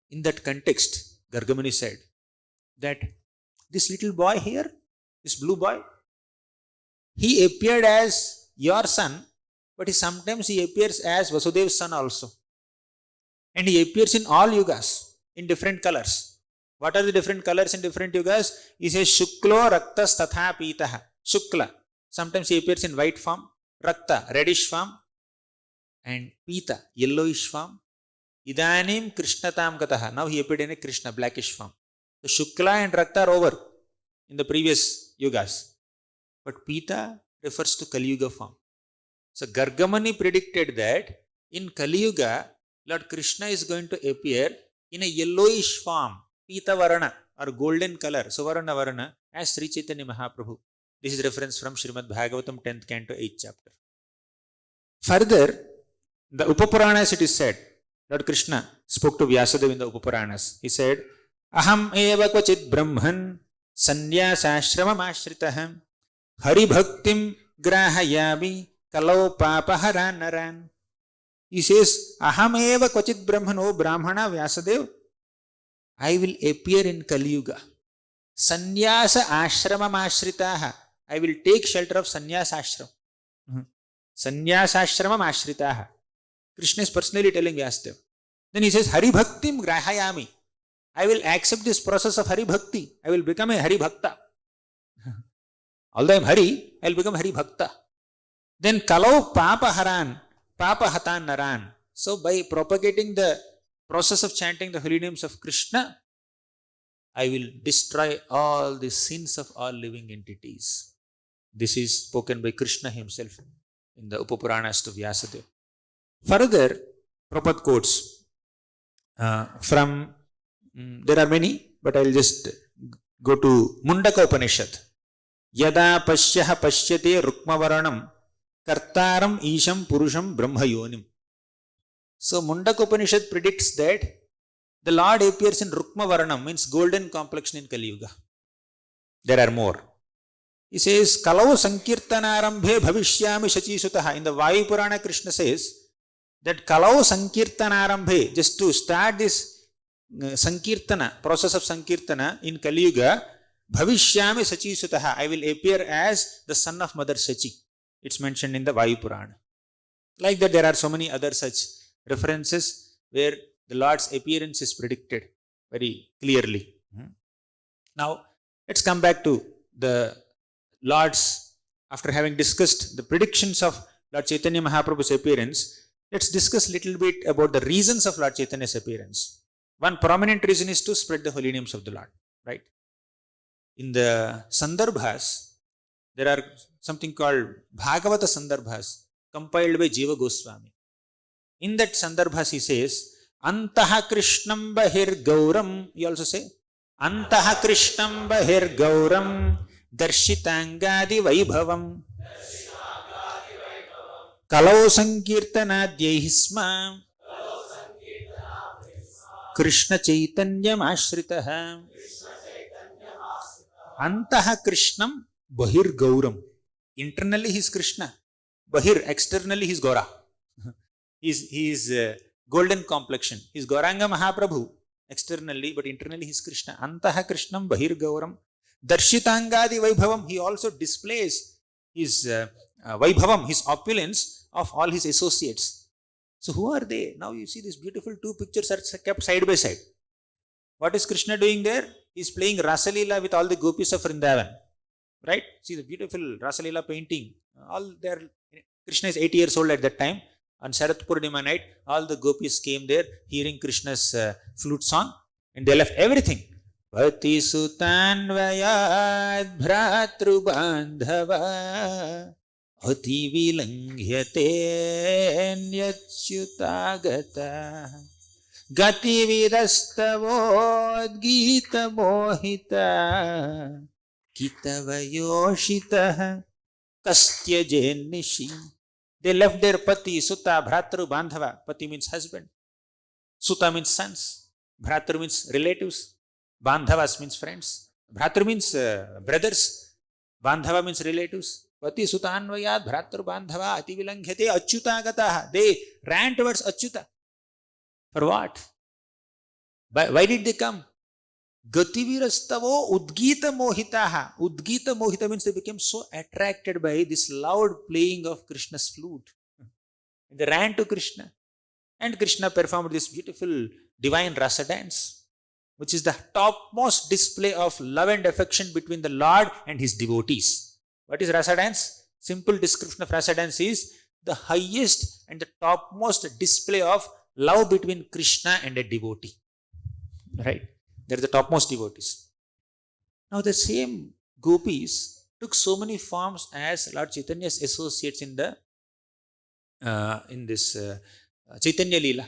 in that context, Gargamani said that this little boy here, this blue boy, he appeared as your son, but sometimes he appears as Vasudev's son also. And he appears in all yugas, in different colors. What are the different colors in different yugas? He says, Shuklo Raktas Tatha Pitaha. Shukla. Sometimes he appears in white form, Rakta, reddish form, and Pita, yellowish form. Idanim Krishnatam Gataha. Now he appeared in a Krishna, blackish form. The Shukla and Rakta are over in the previous yugas. But Pita refers to Kali-yuga form. So Gargamani predicted that in Kali-yuga, Lord Krishna is going to appear in a yellowish form, Pita Varana, or golden color, Suvarana Varana, as Sri Chaitanya Mahaprabhu. This is reference from Srimad Bhagavatam 10th canto 8th chapter. Further, the Upapuranas it is said, Lord Krishna spoke to Vyasadeva in the Upapuranas. He said, Aham eva kvachit brahman sanyasashramam ashritaham hari bhaktim grahayami kalau papaharan naran. He says, Aham eva kvachit brahman, O Brahmana Vyasadeva, I will appear in Kali-yuga. Sanyasa ashramam ashritaha. I will take shelter of Sanyasa ashram. Sanyasa ashramam ashritaha. Krishna is personally telling Vyasadeva. Then he says, Hari Bhaktim Grahayami. I will accept this process of Hari Bhakti. I will become a Hari Bhakta. Although I am Hari, I will become Hari Bhakta. Then Kalau Papa Haran, Papa Hatan Naran. So by propagating the process of chanting the holy names of Krishna, I will destroy all the sins of all living entities. This is spoken by Krishna himself in the Upapuranas to Vyasadeva. Further, Prabhupada quotes from, there are many, but I will just go to Mundaka Upanishad. Yada Pashyaha Pashyate Rukmavaranam Kartaram Isham Purusham Brahma Yonim. So Mundaka Upanishad predicts that the Lord appears in Rukmavaranam, means golden complexion in Kali-yuga. There are more. He says, Kalau Sankirtanarambhe Bhavishyami Shachisutaha. In the Vayu Purana, Krishna says that Kalau Sankirtanarambhe, just to start this Sankirtana, process of Sankirtana in Kali-yuga, Bhavishyami Sachisutaha, I will appear as the son of Mother Sachi. It's mentioned in the Vayu Purana. Like that, there are so many other such references where the Lord's appearance is predicted very clearly. Now, let's come back to the Lord's, after having discussed the predictions of Lord Chaitanya Mahaprabhu's appearance, let's discuss a little bit about the reasons of Lord Chaitanya's appearance. One prominent reason is to spread the holy names of the Lord, right? In the Sandarbhas, there are something called Bhagavata Sandarbhas, compiled by Jiva Goswami. In that Sandarbhas, he says, Antaha Krishnam Bahir Gauram, you also say, Antaha Krishnam Bahir Gauram Darshitangadi Vaibhavam Kalau Sankirtanadyahisma Krishna Chaitanyam Ashritaha. Antaha Krishnam Bahir Gauram. Internally he is Krishna. Bahir, externally he is Gaura. He is golden complexion. He is Gauranga Mahaprabhu, externally, but internally he is Krishna. Antaha Krishnam Bahir Gauram. Darshitangadi Vaibhavam. He also displays his Vaibhavam, his opulence of all his associates. So who are they? Now you see these beautiful two pictures are kept side by side. What is Krishna doing there? He is playing Rasalila with all the gopis of Vrindavan. Right? See the beautiful Rasalila painting. All there. Krishna is 8 years old at that time. On Sharat Purnima night, all the gopis came there hearing Krishna's flute song, and they left everything. Pati sutanvayad bhratru bandhava ati vilanghyate nyachyutagata gati vidastavod gita mohita kitavayoshitah kastya jenishi. They left their pati, sutta, bhratru, bandhava. Pati means husband. Sutta means sons. Bhratru means relatives. Bandhavas means friends. Bhratru means brothers. Bandhava means relatives. Pati sutta anvayat bhratru bandhava ati vilanghyate achyutagataha. They ran towards Achyuta. For what? Why did they come? Gativirastavo udgita mohitaha. Udgita mohita means they became so attracted by this loud playing of Krishna's flute. They ran to Krishna. And Krishna performed this beautiful divine rasa dance, which is the topmost display of love and affection between the Lord and his devotees. What is rasa dance? Simple description of rasa dance is the highest and the topmost display of love between Krishna and a devotee. Right? They're the topmost devotees. Now the same gopis took so many forms as Lord Chaitanya's associates in this Caitanya Leela.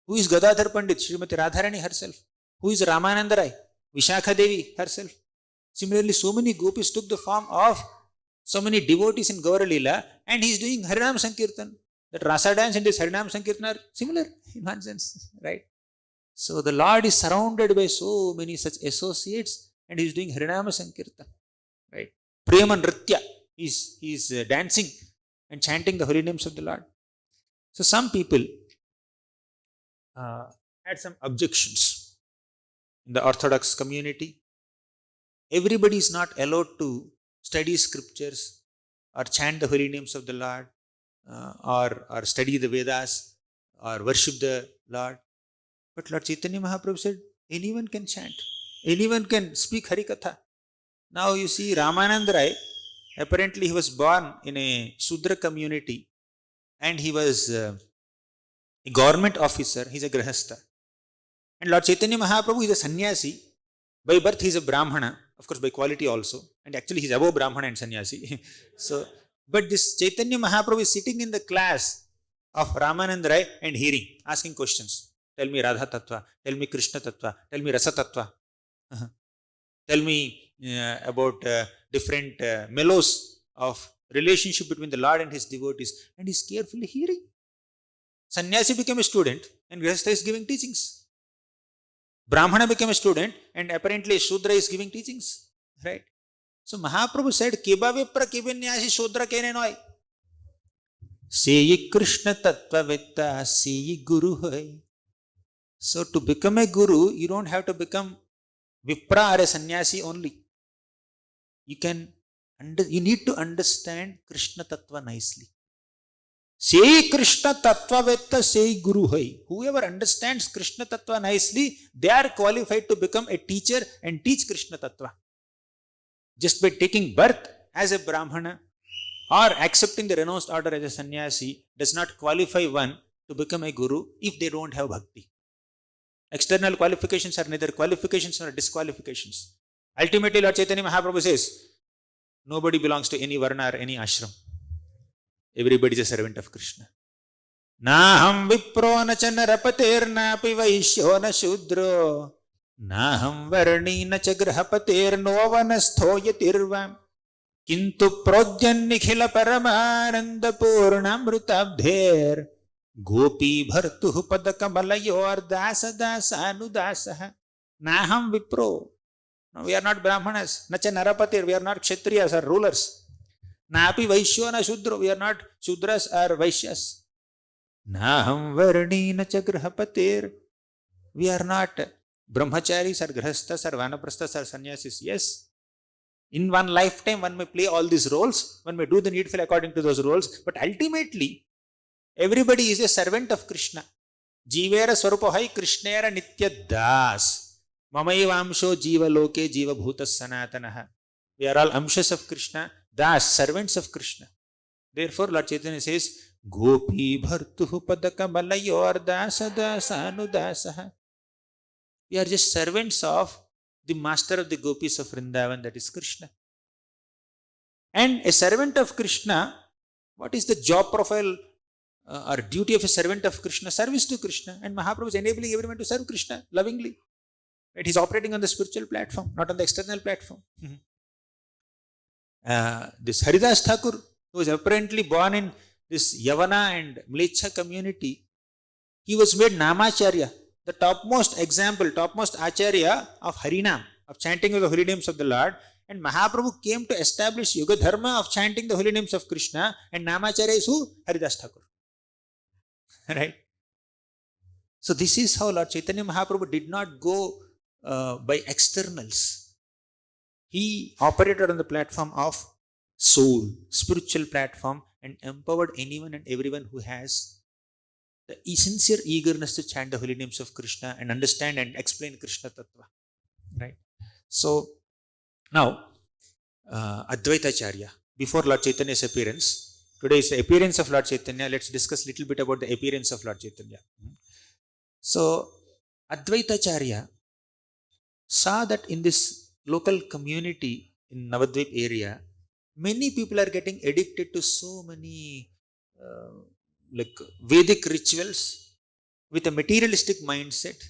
Who is Gadadhar Pandit? Srimati Radharani herself. Who is Ramananda Rai? Vishakha Devi herself. Similarly, so many gopis took the form of so many devotees in Gaur Leela, and he is doing Harinam Sankirtan. That Rasa dance and this Harinam Sankirtan are similar in one sense, right? So the Lord is surrounded by so many such associates, and he is doing Harinama Sankirtan, right? Prema Nritya, he is dancing and chanting the holy names of the Lord. So some people had some objections in the Orthodox community. Everybody is not allowed to study scriptures or chant the holy names of the Lord or study the Vedas or worship the Lord. But Lord Chaitanya Mahaprabhu said, anyone can chant. Anyone can speak Hari Katha. Now you see Ramananda Rai, apparently he was born in a Shudra community and he was a government officer. He is a Grahastha. And Lord Chaitanya Mahaprabhu is a sannyasi. By birth he is a Brahmana, of course by quality also. And actually he is above Brahmana and sannyasi. But this Chaitanya Mahaprabhu is sitting in the class of Ramananda Rai and hearing, asking questions. Tell me Radha Tattva, tell me Krishna Tattva, tell me Rasa Tattva. Tell me about different mellows of relationship between the Lord and his devotees. And he is carefully hearing. Sannyasi became a student and Grihastha is giving teachings. Brahmana became a student and apparently Shudra is giving teachings. Right? So Mahaprabhu said, Kiba Vipra Kibinyasi Shudra Kene Noi. Seyi Krishna Tattva Vitta, Seyi Guru Hai. So to become a guru, you don't have to become Vipra or a sannyasi only. You need to understand Krishna Tattva nicely. Say Krishna Tattva Vetta, say Guru Hai. Whoever understands Krishna Tattva nicely, they are qualified to become a teacher and teach Krishna Tattva. Just by taking birth as a Brahmana or accepting the renounced order as a sannyasi does not qualify one to become a guru if they don't have bhakti. External qualifications are neither qualifications nor disqualifications. Ultimately, Lord Chaitanya Mahaprabhu says, nobody belongs to any varna or any ashram. Everybody is a servant of Krishna. Naham vipro na cha narapatir na pi vaishyo na shudro. Naham varni na cha grahapatir no vanastho yatirvam. Kintu projyan nikhila paramananda purnamrutabdher. Gopi bhartuh padakabalayor dasa dasa anudasaha. Naham vipro. No, we are not Brahmanas. Nacha narapatir. We are not Kshatriyas or rulers. Napi vaishyo na shudro. We are not Shudras or Vaishyas. Naham varni nacha grahapatir. We are not brahmacharis or grahasthas or vanaprasthas or sannyasis. Yes, in one lifetime one may play all these roles, one may do the needful according to those roles, but ultimately everybody is a servant of Krishna. Jivera swarupahai Krishnera nitya das. Mamaiva amsho jiva loke jiva bhutas sanatanaha. We are all amshas of Krishna, das, servants of Krishna. Therefore, Lord Chaitanya says, Gopi bhartuhu padaka malayor dasa dasa anudasaha. We are just servants of the master of the gopis of Vrindavan, that is Krishna. And a servant of Krishna, what is the job profile or duty of a servant of Krishna? Service to Krishna. And Mahaprabhu is enabling everyone to serve Krishna lovingly. Right? He is operating on the spiritual platform, not on the external platform. This Haridas Thakur, who was apparently born in this Yavana and Mlecha community, he was made Namacharya, the topmost example, topmost Acharya of Harinam, of chanting of the holy names of the Lord. And Mahaprabhu came to establish yuga-dharma of chanting the holy names of Krishna, and Namacharya is who? Haridas Thakur. Right? So this is how Lord Chaitanya Mahaprabhu did not go by externals. He operated on the platform of soul, spiritual platform, and empowered anyone and everyone who has the sincere eagerness to chant the holy names of Krishna and understand and explain Krishna Tattva. Right? So, now, Advaita Acharya, before Lord Chaitanya's appearance, today is the appearance of Lord Chaitanya. Let's discuss a little bit about the appearance of Lord Chaitanya. So, Advaita Acharya saw that in this local community in Navadvip area, many people are getting addicted to so many like Vedic rituals with a materialistic mindset.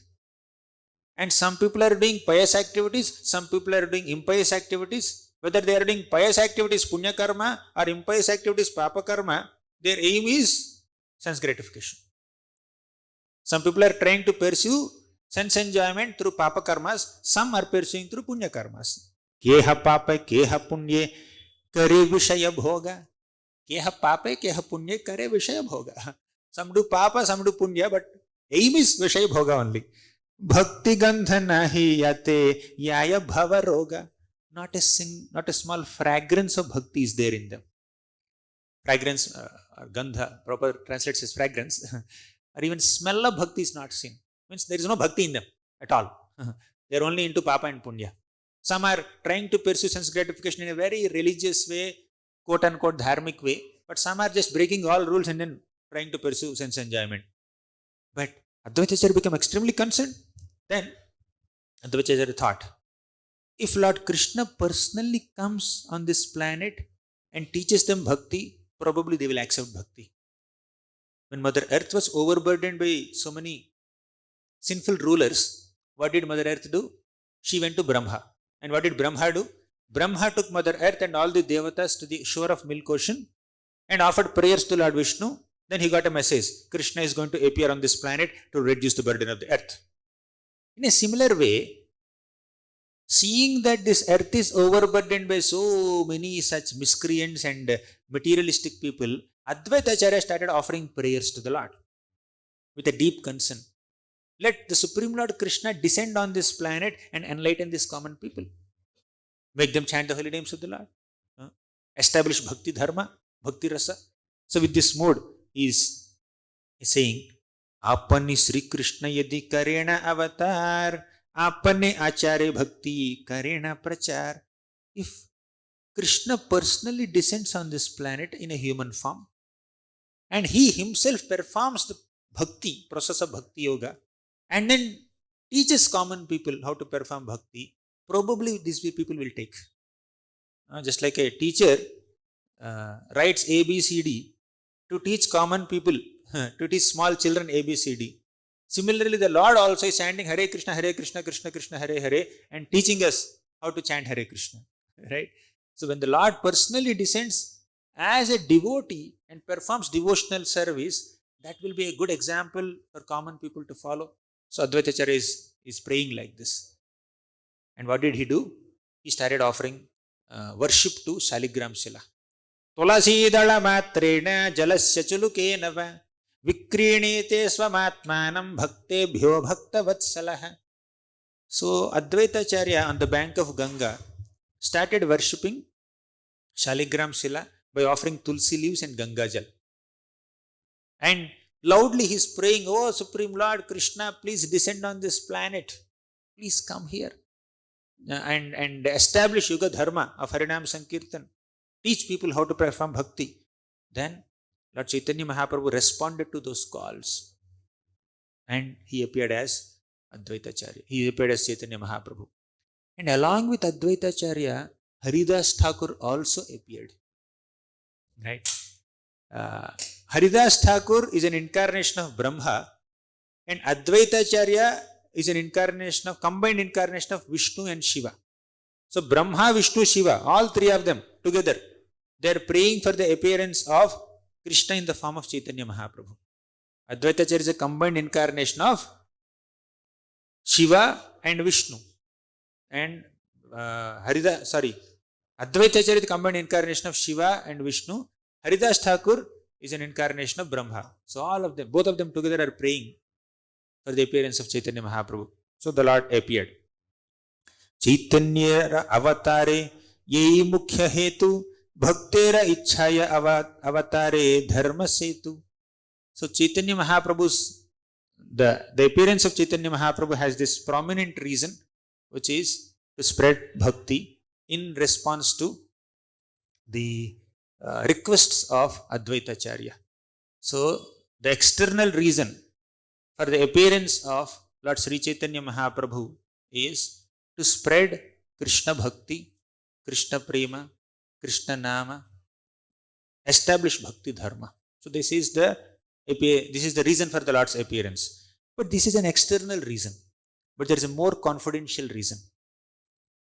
And some people are doing pious activities, some people are doing impious activities. Whether they are doing pious activities punya karma or impious activities papa karma, their aim is sense gratification. Some people are trying to pursue sense enjoyment through papa karmas, some are pursuing through punya karmas. Keha papa, keha punye, kare vishaya bhoga. Keha papa, keha punye, kare vishaya bhoga. Some do papa, some do punya, but aim is vishaya bhoga only. Bhakti gandha nahi yate yaya bhava roga. Not a small fragrance of bhakti is there in them. Fragrance, or gandha, proper translates as fragrance, or even smell of bhakti is not seen. Means there is no bhakti in them at all. They are only into papa and punya. Some are trying to pursue sense gratification in a very religious way, quote unquote dharmic way, but some are just breaking all rules and then trying to pursue sense enjoyment. But Advaita Acharya became extremely concerned. Then Advaita Acharya thought, if Lord Krishna personally comes on this planet and teaches them bhakti, probably they will accept bhakti. When Mother Earth was overburdened by so many sinful rulers, what did Mother Earth do? She went to Brahma. And what did Brahma do? Brahma took Mother Earth and all the devatas to the shore of Milk Ocean and offered prayers to Lord Vishnu. Then he got a message, Krishna is going to appear on this planet to reduce the burden of the earth. In a similar way, seeing that this earth is overburdened by so many such miscreants and materialistic people, Advaita Acharya started offering prayers to the Lord with a deep concern. Let the Supreme Lord Krishna descend on this planet and enlighten these common people. Make them chant the holy names of the Lord. Establish bhakti dharma, bhakti rasa. So with this mode, he is saying, Apani Sri Krishna yadi karena avatar, apane acharya bhakti karena prachar. If Krishna personally descends on this planet in a human form, and he himself performs the bhakti, process of bhakti yoga, and then teaches common people how to perform bhakti, probably these people will take. Just like a teacher writes ABCD to teach common people, to teach small children ABCD. Similarly, the Lord also is chanting Hare Krishna, Krishna Krishna, Hare Hare, and teaching us how to chant Hare Krishna. Right? So when the Lord personally descends as a devotee and performs devotional service, that will be a good example for common people to follow. So Advaita Acharya is praying like this. And what did he do? He started offering worship to Shaligram Shila. Tulasidala matrena jalasya chulukenava vikrinete swamatmanam bhaktebhyo bhakta vatsalah. So Advaitacharya on the bank of Ganga started worshipping Shaligram Shila by offering tulsi leaves and Ganga Jal. And loudly he is praying, "Oh Supreme Lord Krishna, please descend on this planet. Please come here and establish yuga-dharma of Harinam Sankirtan. Teach people how to perform bhakti." Then Lord Chaitanya Mahaprabhu responded to those calls and he appeared as Advaitacharya. He appeared as Chaitanya Mahaprabhu. And along with Advaitacharya, Haridas Thakur also appeared. Right? Haridas Thakur is an incarnation of Brahma, and Advaitacharya is an incarnation of, combined incarnation of Vishnu and Shiva. So Brahma, Vishnu, Shiva, all three of them together, they are praying for the appearance of Krishna in the form of Chaitanya Mahaprabhu. Advaitacharya is a combined incarnation of Shiva and Vishnu. And Advaitacharya is the combined incarnation of Shiva and Vishnu. Haridas Thakur is an incarnation of Brahma. So all of them, both of them together are praying for the appearance of Chaitanya Mahaprabhu. So the Lord appeared. Chaitanya avatare yei mukhya hetu bhaktera ichhaya avatare dharma setu. So Chaitanya Mahaprabhu's, the appearance of Chaitanya Mahaprabhu has this prominent reason, which is to spread bhakti in response to the requests of Advaitacharya. So the external reason for the appearance of Lord Sri Chaitanya Mahaprabhu is to spread Krishna bhakti, Krishna prema, Krishna nama, establish bhakti dharma. So this is the reason for the Lord's appearance. But this is an external reason. But there is a more confidential reason.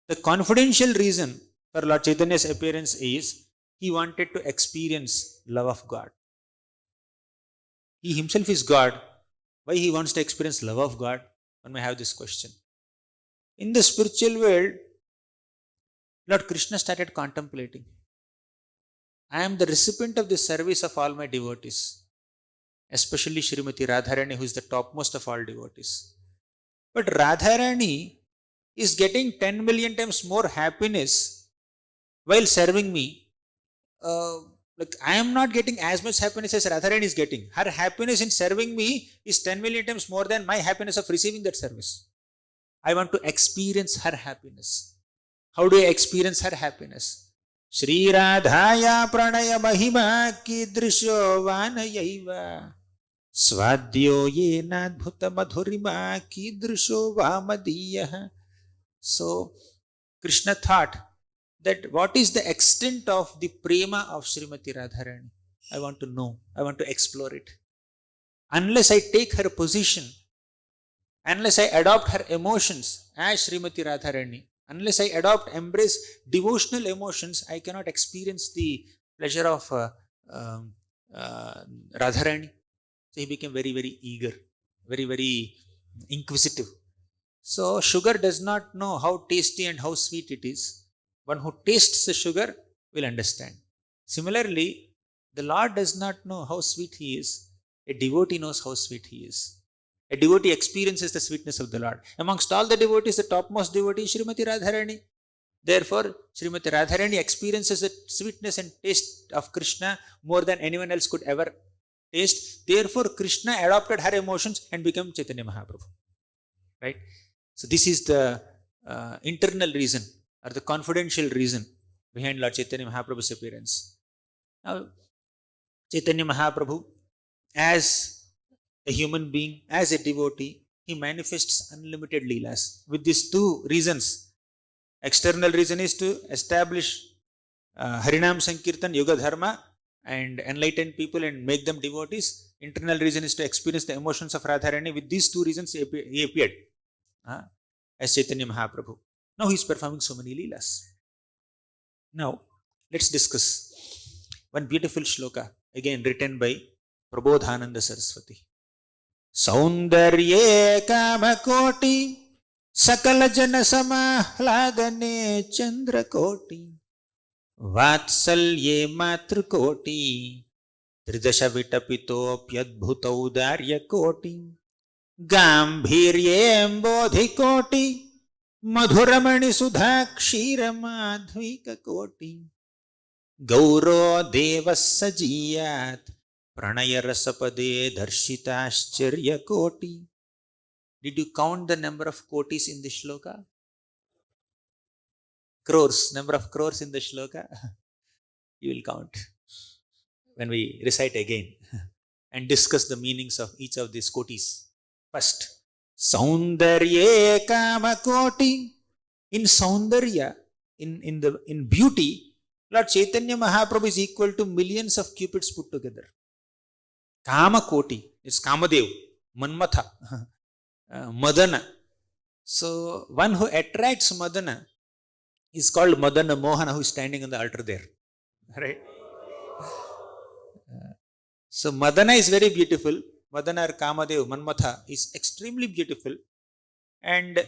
The confidential reason for Lord Chaitanya's appearance is he wanted to experience love of God. He himself is God. Why he wants to experience love of God? One may have this question. In the spiritual world, Lord Krishna started contemplating. I am the recipient of the service of all my devotees, especially Srimati Radharani, who is the topmost of all devotees. But Radharani is getting 10 million times more happiness while serving me. Like I am not getting as much happiness as Radharani is getting. Her happiness in serving me is 10 million times more than my happiness of receiving that service. I want to experience her happiness. How do I experience her happiness? Shri Radhaya pranaya mahima kidrisho vanayaiva swadyo yenadbhuta madhurima kidrisho vamadiyaha. So Krishna thought that what is the extent of the prema of Srimati Radharani? I want to know. I want to explore it. Unless I take her position, unless I adopt her emotions as Srimati Radharani, unless I embrace devotional emotions, I cannot experience the pleasure of Radharani. So he became very, very eager, very, very inquisitive. So sugar does not know how tasty and how sweet it is. One who tastes the sugar will understand. Similarly, the Lord does not know how sweet he is. A devotee knows how sweet he is. A devotee experiences the sweetness of the Lord. Amongst all the devotees, the topmost devotee is Srimati Radharani. Therefore, Srimati Radharani experiences the sweetness and taste of Krishna more than anyone else could ever taste. Therefore, Krishna adopted her emotions and became Chaitanya Mahaprabhu. Right? So this is the internal reason or the confidential reason behind Lord Chaitanya Mahaprabhu's appearance. Now, Chaitanya Mahaprabhu, as a human being, as a devotee, he manifests unlimited leelas with these two reasons. External reason is to establish Harinam Sankirtan, Yuga-dharma, and enlighten people and make them devotees. Internal reason is to experience the emotions of Radharani. With these two reasons, he appeared as Chaitanya Mahaprabhu. Now he is performing so many leelas. Now, let's discuss one beautiful shloka, again written by Prabodhananda Saraswati. Saundarye kamakoti sakala jana samahladane chandrakoti vatsalye matrukoti tridasha vitapito pyadbhutaudarya koti gambhiryem bodhikoti Madhuramani Sudha Kshira Madhvika Koti Gauro Devas Sajiyat Pranaya Rasapade Darshita Ascharya Koti. Did you count the number of kotis in the shloka? Crores, number of crores in the shloka. You will count when we recite again and discuss the meanings of each of these kotis. First, Saundarye Kama Koti. In Saundarya, in beauty, Lord Chaitanya Mahaprabhu is equal to millions of cupids put together. Kama Koti is Kamadev, Manmatha, Madana. So, one who attracts Madana is called Madana Mohana, who is standing on the altar there. Right? So, Madana is very beautiful. Madana or Kamadev, Manmatha is extremely beautiful. And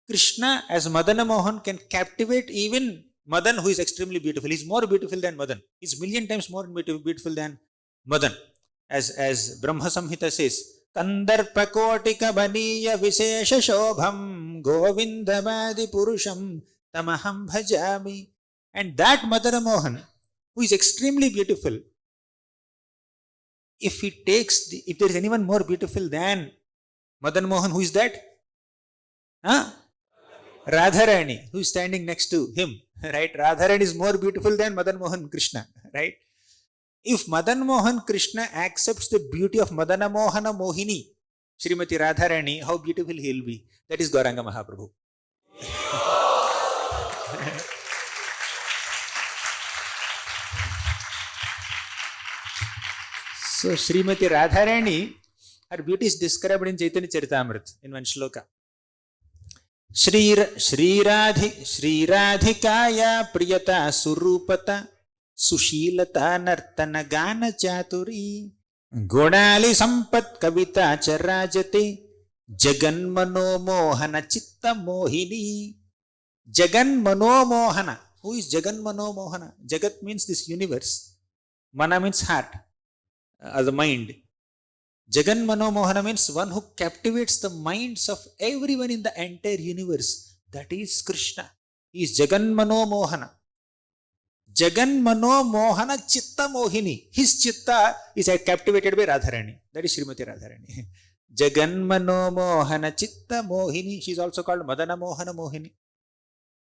Krishna as Madana Mohan can captivate even Madan, who is extremely beautiful. He is more beautiful than Madan. He is million times more beautiful than Madan. As Brahma Samhita says, Kandarpa Kotika Baniya Vishesha Shobham Govindamadi Purusham Tamaham Bhajami. And that Madana Mohan, who is extremely beautiful, if there is anyone more beautiful than Madan Mohan, who is that? Radharani, who is standing next to him, right? Radharani is more beautiful than Madan Mohan Krishna, right? If Madan Mohan Krishna accepts the beauty of Madana Mohana Mohini, Srimati Radharani, how beautiful he will be. That is Gauranga Mahaprabhu. So Srimati Radharani, her beauty is described in Chaitanya Charitamrita in one shloka. Shriradhikaya Priyata Surupata Sushilata Nartana Gana Chaturi Godali Sampat Kavita Charajate Jagan Mano Mohana Chitta Mohini. Jagan Mano Mohana. Who is Jagan Mano Mohana? Jagat means this universe. Mana means heart or the mind. Jagan Mano Mohana means one who captivates the minds of everyone in the entire universe. That is Krishna. He is Jagan Mano Mohana. Jagan Mano Mohana Chitta Mohini. His Chitta is captivated by Radharani. That is Srimati Radharani. Jagan Mano Mohana Chitta Mohini. She is also called Madana Mohana Mohini.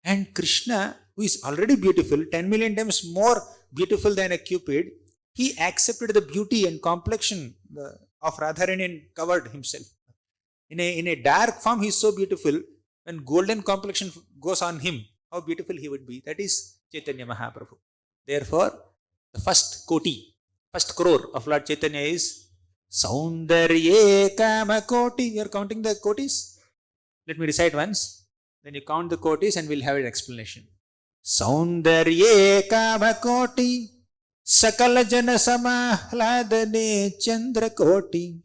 And Krishna, who is already beautiful, 10 million times more beautiful than a Cupid, he accepted the beauty and complexion of Radharani and covered himself. In a dark form, he is so beautiful. When golden complexion goes on him, how beautiful he would be. That is Chaitanya Mahaprabhu. Therefore, the first koti, first crore of Lord Chaitanya is Saundarye Kama Koti. You are counting the kotis? Let me recite once. Then you count the kotis and we'll have an explanation. Saundarye Kama Koti Sakala Jana Samahladane Chandra Koti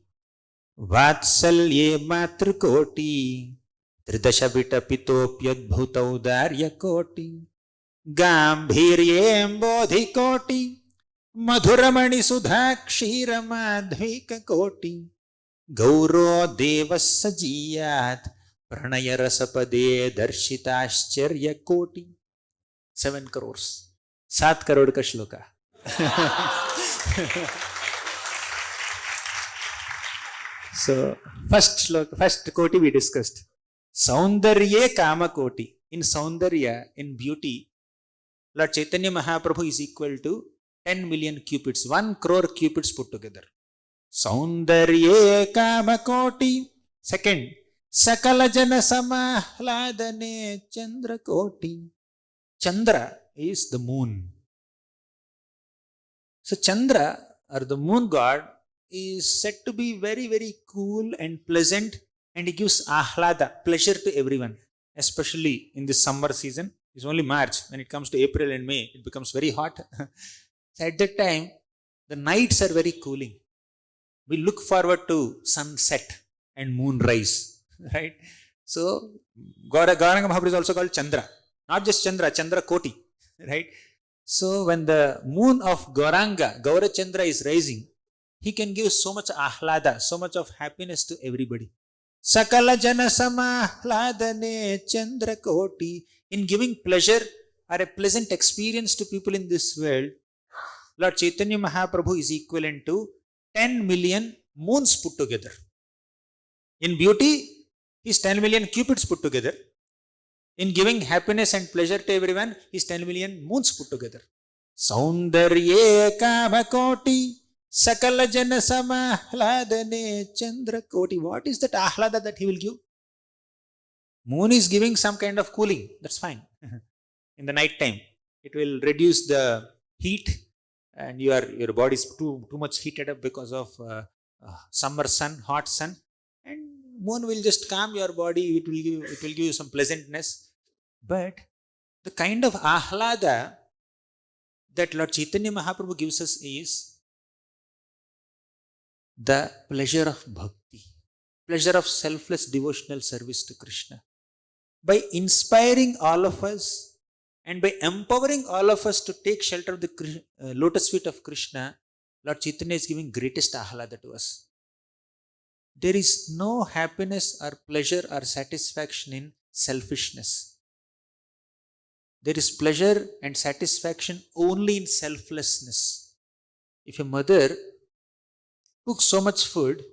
Vatsalye Matru Koti Tridasha Vita Pitopyadbhuta Udarya Koti Gambhirye Bodhi Koti Madhuramani Sudha Kshira Madhvika Koti Gauro Devas Sajiyat Pranaya Rasapade Darshita Ascharya Koti. 7 crores. 7 crore ka shloka. So, first koti we discussed. Saundarye Kama Koti. In Saundarya, in beauty, Lord Chaitanya Mahaprabhu is equal to 10 million cupids. 1 crore cupids put together. Saundarye Kama Koti. Second, Sakala Jana Samahladane Chandra Koti. Chandra is the moon. So Chandra, or the moon god, is said to be very, very cool and pleasant, and he gives ahlada, pleasure to everyone, especially in this summer season. It's only March. When it comes to April and May, it becomes very hot. So at that time, the nights are very cooling. We look forward to sunset and moonrise, right? So Gauranga Mahaprabhu is also called Chandra. Not just Chandra, Chandra Koti, right? So when the moon of Gauranga, Gaurachandra is rising, he can give so much ahlada, so much of happiness to everybody. Sakala jana samahladane chandra koti. In giving pleasure or a pleasant experience to people in this world, Lord Chaitanya Mahaprabhu is equivalent to 10 million moons put together. In beauty, he is 10 million cupids put together. In giving happiness and pleasure to everyone, he is 10 million moons put together. Saundarye kamakoti sakala jana samahladane chandra koti. What is that ahlada that he will give? Moon is giving some kind of cooling. That's fine. In the night time, it will reduce the heat, and your body is too much heated up because of summer sun, hot sun, and moon will just calm your body. It will give you some pleasantness. But the kind of ahlada that Lord Chaitanya Mahaprabhu gives us is the pleasure of bhakti, pleasure of selfless devotional service to Krishna. By inspiring all of us and by empowering all of us to take shelter of the lotus feet of Krishna, Lord Chaitanya is giving greatest ahlada to us. There is no happiness or pleasure or satisfaction in selfishness. There is pleasure and satisfaction only in selflessness. If a mother cooks so much food,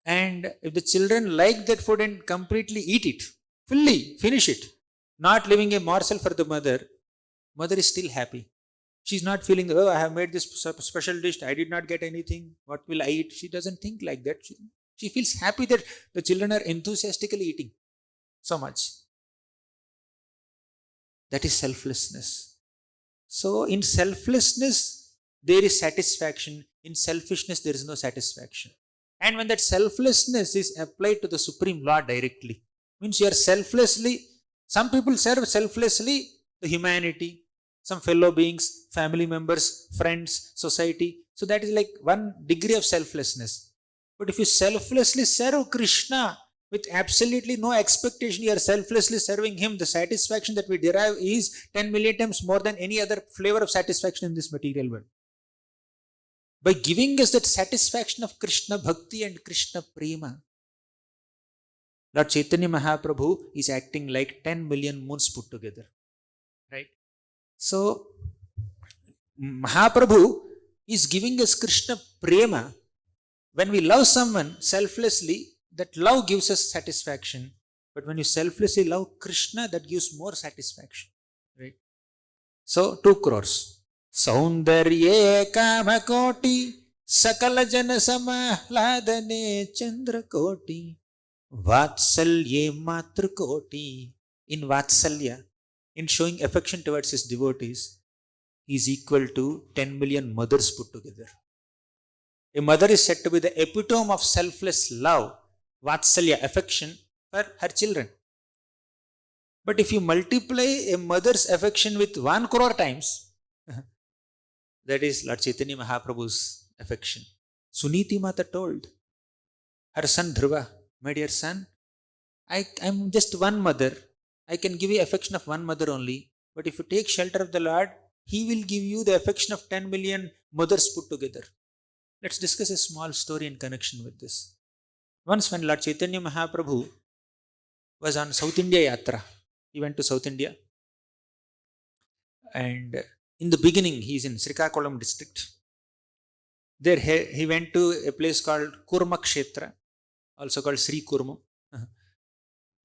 and if the children like that food and completely eat it, fully finish it, not leaving a morsel for the mother is still happy. She is not feeling, oh, I have made this special dish, I did not get anything, what will I eat? She doesn't think like that. She feels happy that the children are enthusiastically eating so much. That is selflessness. So in selflessness, there is satisfaction. In selfishness, there is no satisfaction. And when that selflessness is applied to the Supreme Lord directly, means you are selflessly, some people serve selflessly the humanity, some fellow beings, family members, friends, society. So that is like one degree of selflessness. But if you selflessly serve Krishna with absolutely no expectation, you are selflessly serving him, the satisfaction that we derive is 10 million times more than any other flavor of satisfaction in this material world. By giving us that satisfaction of Krishna Bhakti and Krishna Prema, Lord Chaitanya Mahaprabhu is acting like 10 million moons put together. Right? So, Mahaprabhu is giving us Krishna Prema. When we love someone selflessly, that love gives us satisfaction. But when you selflessly love Krishna, that gives more satisfaction. Right? So, 2 crores. Saundarye kamakoti sakala jana samahladane chandra koti vatsalye matra koti. In vatsalya, in showing affection towards his devotees, he is equal to 10 million mothers put together. A mother is said to be the epitome of selfless love, vatsalya, affection for her children. But if you multiply a mother's affection with 1 crore times, that is Lord Chaitanya Mahaprabhu's affection. Suniti Mata told her son Dhruva, my dear son, I'm just one mother. I can give you affection of one mother only. But if you take shelter of the Lord, he will give you the affection of 10 million mothers put together. Let's discuss a small story in connection with this. Once when Lord Chaitanya Mahaprabhu was on South India Yatra, he went to South India, and in the beginning he is in Srikakulam district. There he went to a place called Kurma Kshetra, also called Sri Kurma.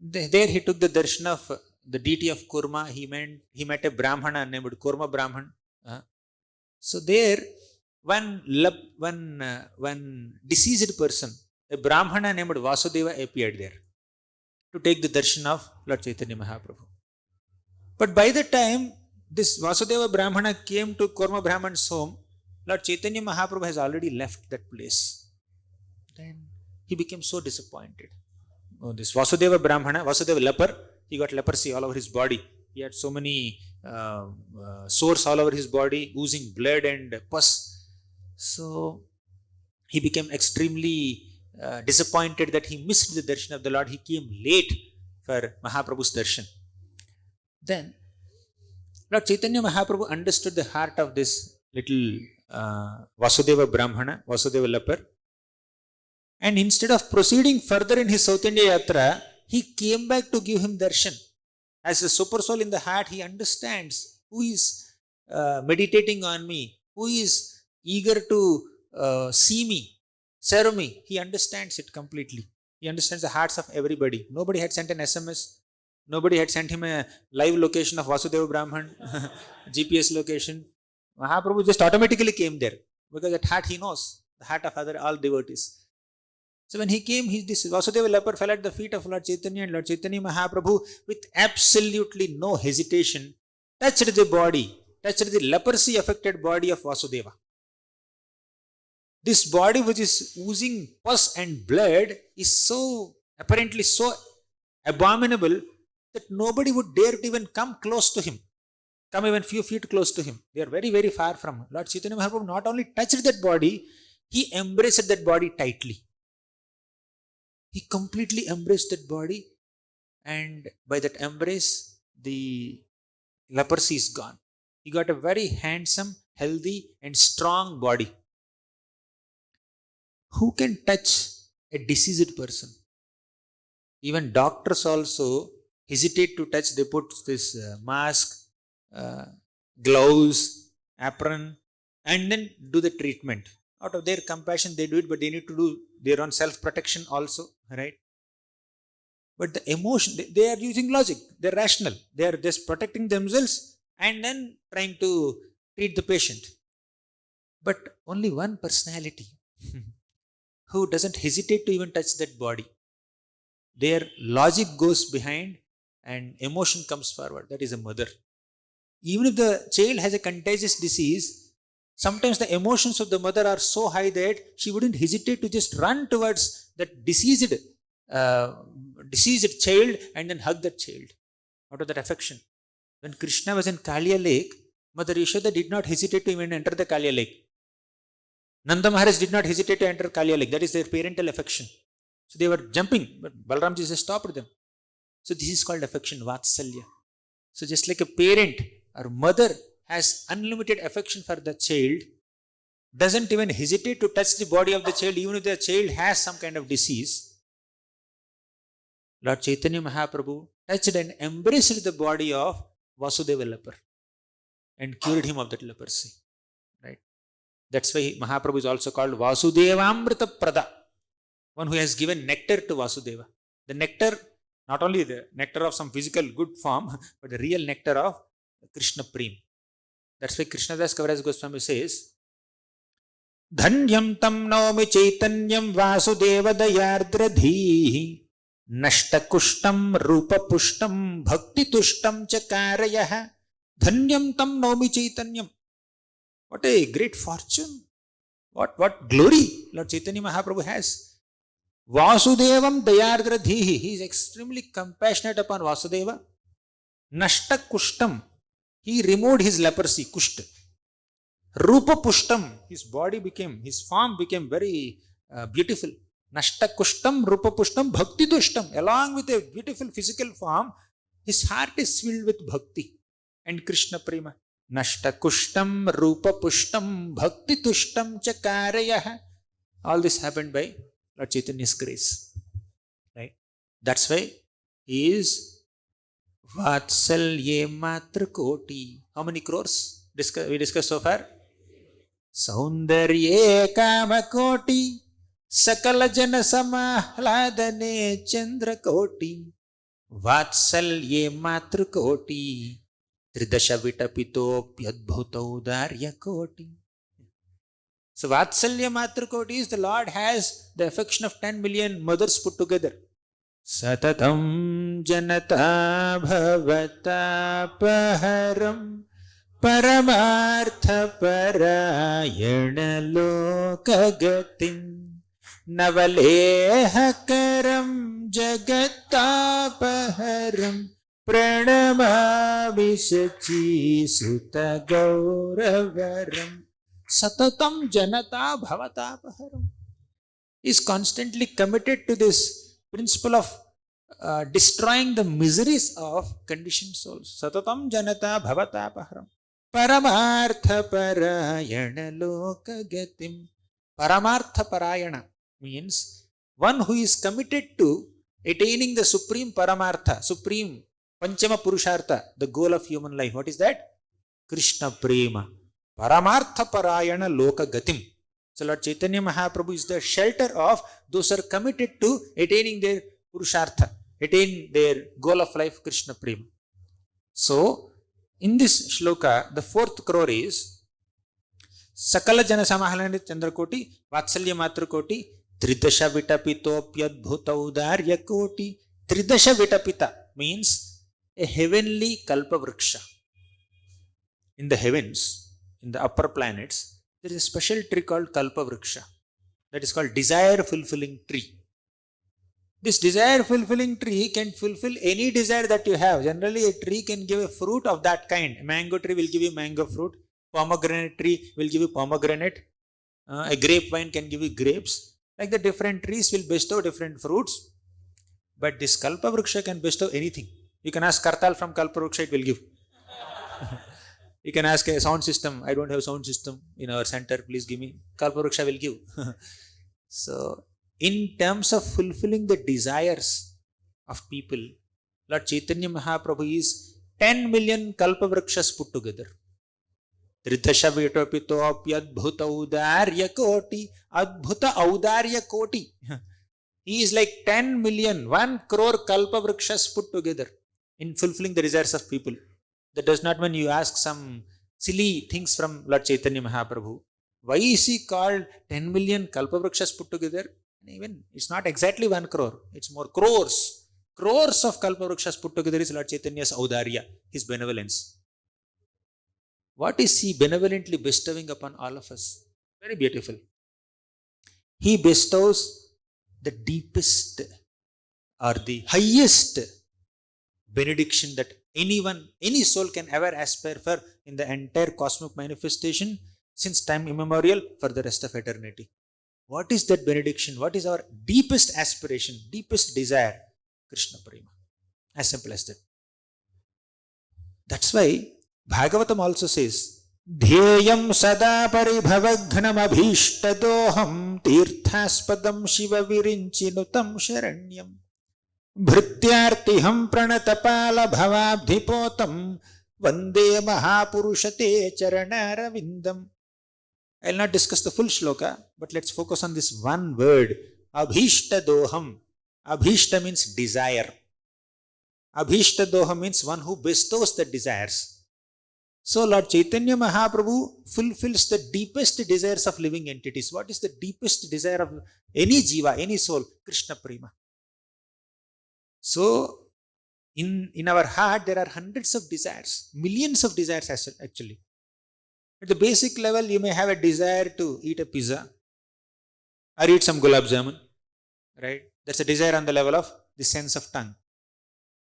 There he took the darshan of the deity of Kurma. He met a Brahmana named Kurma Brahman. So there one deceased person, a Brahmana named Vasudeva, appeared there to take the darshan of Lord Chaitanya Mahaprabhu. But by the time this Vasudeva Brahmana came to Kurma Brahman's home, Lord Chaitanya Mahaprabhu has already left that place. Then he became so disappointed. Oh, this Vasudeva Brahmana, Vasudeva leper, he got leprosy all over his body. He had so many sores all over his body, oozing blood and pus. So he became extremely disappointed that he missed the darshan of the Lord. He came late for Mahaprabhu's darshan. Then Lord Chaitanya Mahaprabhu understood the heart of this little Vasudeva Brahmana, Vasudeva leper. And instead of proceeding further in his South India Yatra, he came back to give him darshan. As a super soul in the heart, he understands who is meditating on me, who is eager to see me, serve me. He understands it completely. He understands the hearts of everybody. Nobody had sent an SMS. Nobody had sent him a live location of Vasudeva Brahman, GPS location. Mahaprabhu just automatically came there because at heart he knows the heart of all devotees. So when he came, this Vasudeva leper fell at the feet of Lord Caitanya, and Lord Chaitanya Mahaprabhu, with absolutely no hesitation, touched the body, touched the leprosy affected body of Vasudeva. This body which is oozing pus and blood is so apparently so abominable that nobody would dare to even come close to him, come even few feet close to him. They are very, very far from him. Lord Chaitanya Mahaprabhu not only touched that body, he embraced that body tightly. He completely embraced that body, and by that embrace, the leprosy is gone. He got a very handsome, healthy, and strong body. Who can touch a diseased person? Even doctors also hesitate to touch. They put this mask, gloves, apron, and then do the treatment. Out of their compassion, they do it, but they need to do their own self-protection also, right? But the emotion, they are using logic, they're rational, they are just protecting themselves and then trying to treat the patient. But only one personality who doesn't hesitate to even touch that body. Their logic goes behind and emotion comes forward. That is a mother. Even if the child has a contagious disease, sometimes the emotions of the mother are so high that she wouldn't hesitate to just run towards that diseased child and then hug that child out of that affection. When Krishna was in Kali-yuga lake, Mother Yashoda did not hesitate to even enter the Kali-yuga lake. Nanda Maharaj did not hesitate to enter Kali-yuga lake. That is their parental affection. So they were jumping, but Balramji just stopped them. So this is called affection, Vatsalya. So just like a parent or mother has unlimited affection for the child, doesn't even hesitate to touch the body of the child, even if the child has some kind of disease. Lord Chaitanya Mahaprabhu touched and embraced the body of Vasudeva leper and cured him of that leprosy. Right? That's why Mahaprabhu is also called Vasudevamrita Prada, one who has given nectar to Vasudeva. The nectar, not only the nectar of some physical good form, but the real nectar of Krishna Prem. That's why Krishnadas Kaviraj Goswami says, Dhanyam tam naumi chaitanyam vasudeva dayardradhihi nashtakushtam rupapushtam bhakti tushtam chakarayah. Dhanyam tam naumi chaitanyam. What a great fortune. What glory Lord Chaitanya Mahaprabhu has. Vasudevam dayardradhihi. He is extremely compassionate upon Vasudeva. Nashtakushtam. He removed his leprosy, kushta. Rupa pushtam, his form became very beautiful. Nashta kushtam, rupa pushtam, bhakti tushtam. Along with a beautiful physical form, his heart is filled with bhakti and Krishna prema. Nashta kushtam, rupa pushtam, bhakti tushtam chakarayah. All this happened by Lord Chaitanya's grace. Right? That's why he is Vatsalye Matra Koti. How many crores we discussed so far? Saundarye Kama Koti, Sakala Jana Samahladane Chandra Koti, Vatsalye Matra Koti, Tridasha Vitapito Pyadbhuto Darya Koti. So Vatsalya Matra Koti is the Lord has the affection of 10 million mothers put together. Satatam janata bhavata paharam paramartha parayana lokagatim navalehakaram jagatapaharam pranamami sachi sutta gauravaram. Satatam janata bhavata paharam. He is constantly committed to this principle of destroying the miseries of conditioned souls. Satatam janata bhavata paharam paramartha parayana lokagatim. Paramartha parayana means one who is committed to attaining the supreme paramartha, supreme panchama purushartha, the goal of human life. What is that? Krishna prema. Paramartha parayana loka gatim. So Lord Chaitanya Mahaprabhu is the shelter of those who are committed to attaining their purushartha, attain their goal of life, Krishna prema. So, in this shloka, the fourth crore is Sakala Jana Samahalani Chandrakoti, Vatsalya Matrakoti, Tridasha Vitapitopyadbhuta Udarya Koti. Tridasha Vitapita means a heavenly Kalpavriksha. In the heavens, in the upper planets, there is a special tree called Kalpavriksha. That is called desire fulfilling tree. This desire fulfilling tree can fulfill any desire that you have. Generally, a tree can give a fruit of that kind. A mango tree will give you mango fruit. Pomegranate tree will give you pomegranate. A grapevine can give you grapes. Like the different trees will bestow different fruits. But this Kalpavriksha can bestow anything. You can ask Kartal from Kalpavriksha, it will give. You can ask a sound system. I don't have sound system in our center. Please give me. Kalpavriksha will give. So, in terms of fulfilling the desires of people, Lord Chaitanya Mahaprabhu is 10 million Kalpavrikshas put together. Tridasha Vitapitopyadbhuta Udarya Koti. Adbhuta Audarya Koti. He is like 10 million, 1 crore Kalpavrikshas put together in fulfilling the desires of people. That does not mean you ask some silly things from Lord Chaitanya Mahaprabhu. Why is he called 10 million Kalpavrikshas put together? Even it's not exactly 1 crore, it's more crores. Crores of Kalpavrikshas put together is Lord Chaitanya's Audarya, his benevolence. What is he benevolently bestowing upon all of us? Very beautiful. He bestows the deepest or the highest benediction that anyone, any soul can ever aspire for in the entire cosmic manifestation since time immemorial for the rest of eternity. What is that benediction? What is our deepest aspiration, deepest desire? Krishna Prema. As simple as that. That's why Bhagavatam also says, Dhyayam sada paribhavagnam abhishtadoham tirthaspadam shiva virinchinutam sharanyam bhrityartiham pranatapala bhavabdhipotam vande mahapurushate charanaravindam. I will not discuss the full shloka, but let's focus on this one word, abhishtadoham. Abhishta means desire. Abhishtadoham means one who bestows the desires. So Lord Chaitanya Mahaprabhu fulfills the deepest desires of living entities. What is the deepest desire of any jiva, any soul? Krishna Prema. So in our heart there are hundreds of desires, millions of desires actually. At the basic level, you may have a desire to eat a pizza or eat some gulab jamun, right? That's a desire on the level of the sense of tongue.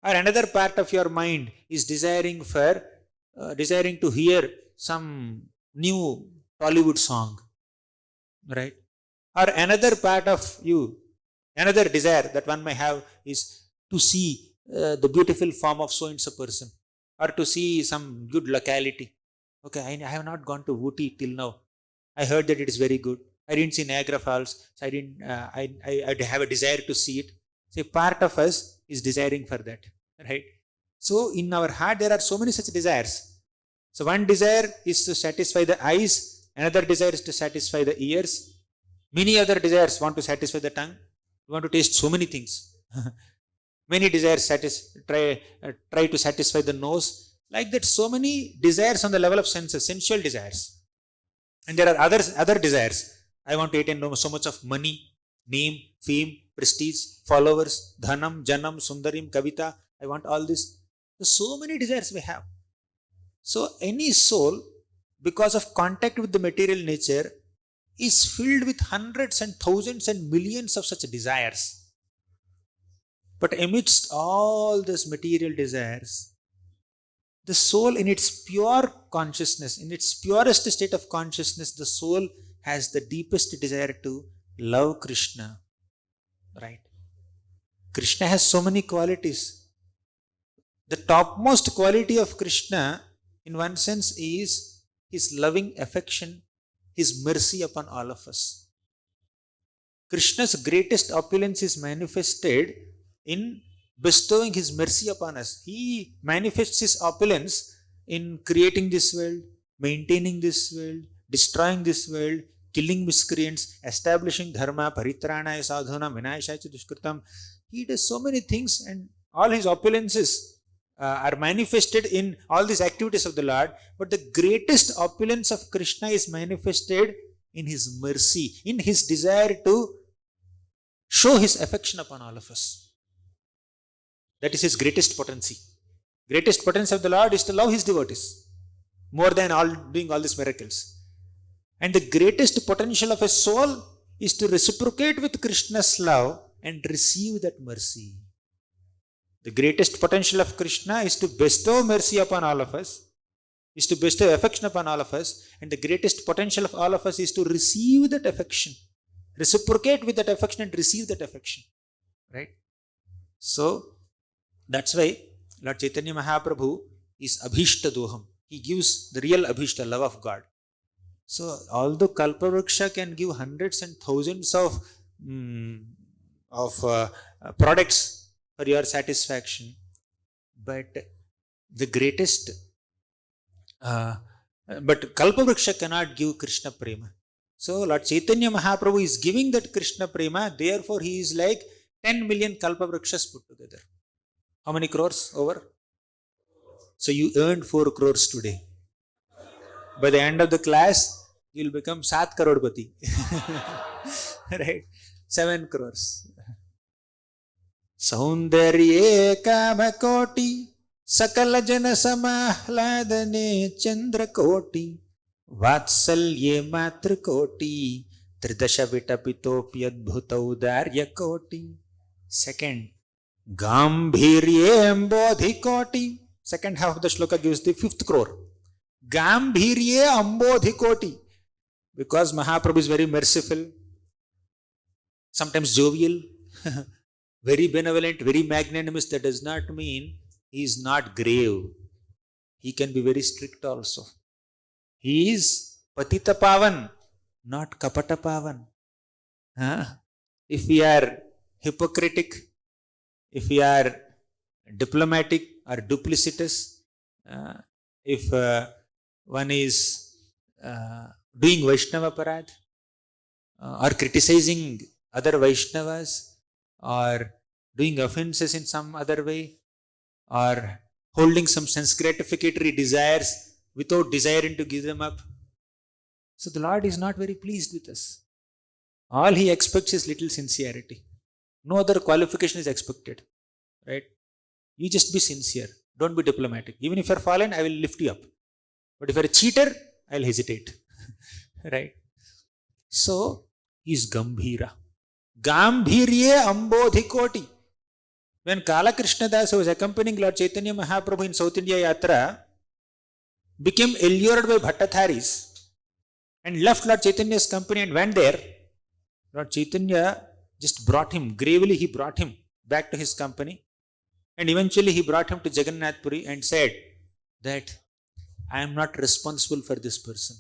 Or another part of your mind is desiring to hear some new Tollywood song, right? Or another part of you, another desire that one may have is to see the beautiful form of so and so person, or to see some good locality. Okay, I have not gone to Ooty till now. I heard that it is very good. I didn't see Niagara Falls, so I didn't. I have a desire to see it. So part of us is desiring for that, right? So in our heart there are so many such desires. So one desire is to satisfy the eyes, another desire is to satisfy the ears. Many other desires want to satisfy the tongue. You want to taste so many things. Many desires try to satisfy the nose. Like that, so many desires on the level of senses, sensual desires. And there are other desires. I want to attain so much of money, name, fame, prestige, followers, dhanam, janam, sundarim, kavita. I want all this. So many desires we have. So any soul, because of contact with the material nature, is filled with hundreds and thousands and millions of such desires. But amidst all these material desires, the soul in its pure consciousness, in its purest state of consciousness, the soul has the deepest desire to love Krishna, right? Krishna has so many qualities. The topmost quality of Krishna, in one sense, is his loving affection, his mercy upon all of us. Krishna's greatest opulence is manifested in bestowing his mercy upon us. He manifests his opulence in creating this world, maintaining this world, destroying this world, killing miscreants, establishing dharma, paritranaya sadhuna, vinayashaya dushkritam. He does so many things, and all his opulences are manifested in all these activities of the Lord. But the greatest opulence of Krishna is manifested in his mercy, in his desire to show his affection upon all of us. That is his greatest potency. Greatest potency of the Lord is to love his devotees more than doing all these miracles. And the greatest potential of a soul is to reciprocate with Krishna's love and receive that mercy. The greatest potential of Krishna is to bestow mercy upon all of us, is to bestow affection upon all of us, and the greatest potential of all of us is to receive that affection, reciprocate with that affection and receive that affection. Right? So, that's why Lord Chaitanya Mahaprabhu is Abhishta Doham. He gives the real Abhishta, love of God. So, although Kalpavriksha can give hundreds and thousands of products for your satisfaction, but the greatest, but Kalpavriksha cannot give Krishna Prema. So, Lord Chaitanya Mahaprabhu is giving that Krishna Prema, therefore he is like 10 million Kalpavrakshas put together. How many crores over? So, you earned 4 crores today. By the end of the class, you will become 7 crorepati. Right? 7 crores. Saundarye kamakoti sakala jana samahladane chandrakoti vatsalye matrakoti tridasha vitapitopi adbhuta udarya koti. Second, gambhirye ambodhikoti. Second half of the shloka gives the 5th crore. Gambhirye ambodhikoti. Because Mahaprabhu is very merciful, sometimes jovial, very benevolent, very magnanimous. That does not mean he is not grave. He can be very strict also. He is patita pavan, not kapata pavan. If we are hypocritic, if we are diplomatic or duplicitous, if one is doing Vaishnava parad or criticizing other Vaishnavas or doing offenses in some other way or holding some sense gratificatory desires without desiring to give them up. So the Lord is not very pleased with us. All he expects is little sincerity. No other qualification is expected. Right? You just be sincere. Don't be diplomatic. Even if you are fallen, I will lift you up. But if you are a cheater, I will hesitate. Right? So, he is Gambhira. Gambhirye ambodhikoti. When Kala Krishna Das was accompanying Lord Chaitanya Mahaprabhu in South India Yatra, became allured by Bhattatharis and left Lord Chaitanya's company and went there, Lord Chaitanya just brought him, gravely he brought him back to his company, and eventually he brought him to Jagannath Puri and said that I am not responsible for this person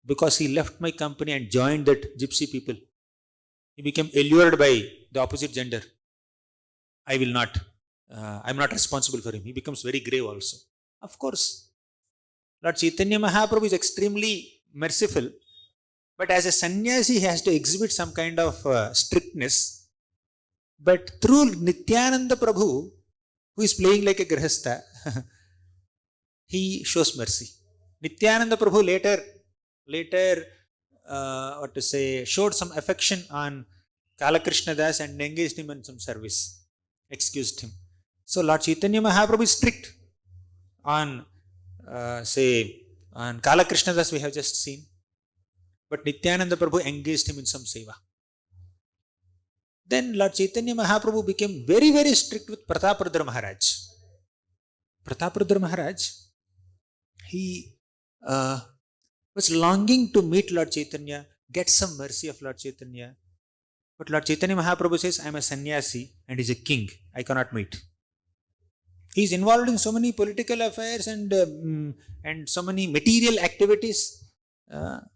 because he left my company and joined that gypsy people. He became allured by the opposite gender. I am not responsible for him. He becomes very grave also. Of course, Lord Chaitanya Mahaprabhu is extremely merciful, but as a sannyasi he has to exhibit some kind of strictness. But through Nityananda Prabhu, who is playing like a grihastha, he shows mercy. Nityananda Prabhu later showed some affection on Kala Krishna Das and engaged him in some service, excused him. So Lord Chaitanya Mahaprabhu is strict on Kala Krishna Das we have just seen, but Nityananda Prabhu engaged him in some seva. Then Lord Chaitanya Mahaprabhu became very, very strict with Prataparudra Maharaj. Prataparudra Maharaj, he was longing to meet Lord Chaitanya, get some mercy of Lord Chaitanya. But Lord Chaitanya Mahaprabhu says, I am a sannyasi and he is a king. I cannot meet. He is involved in so many political affairs and so many material activities,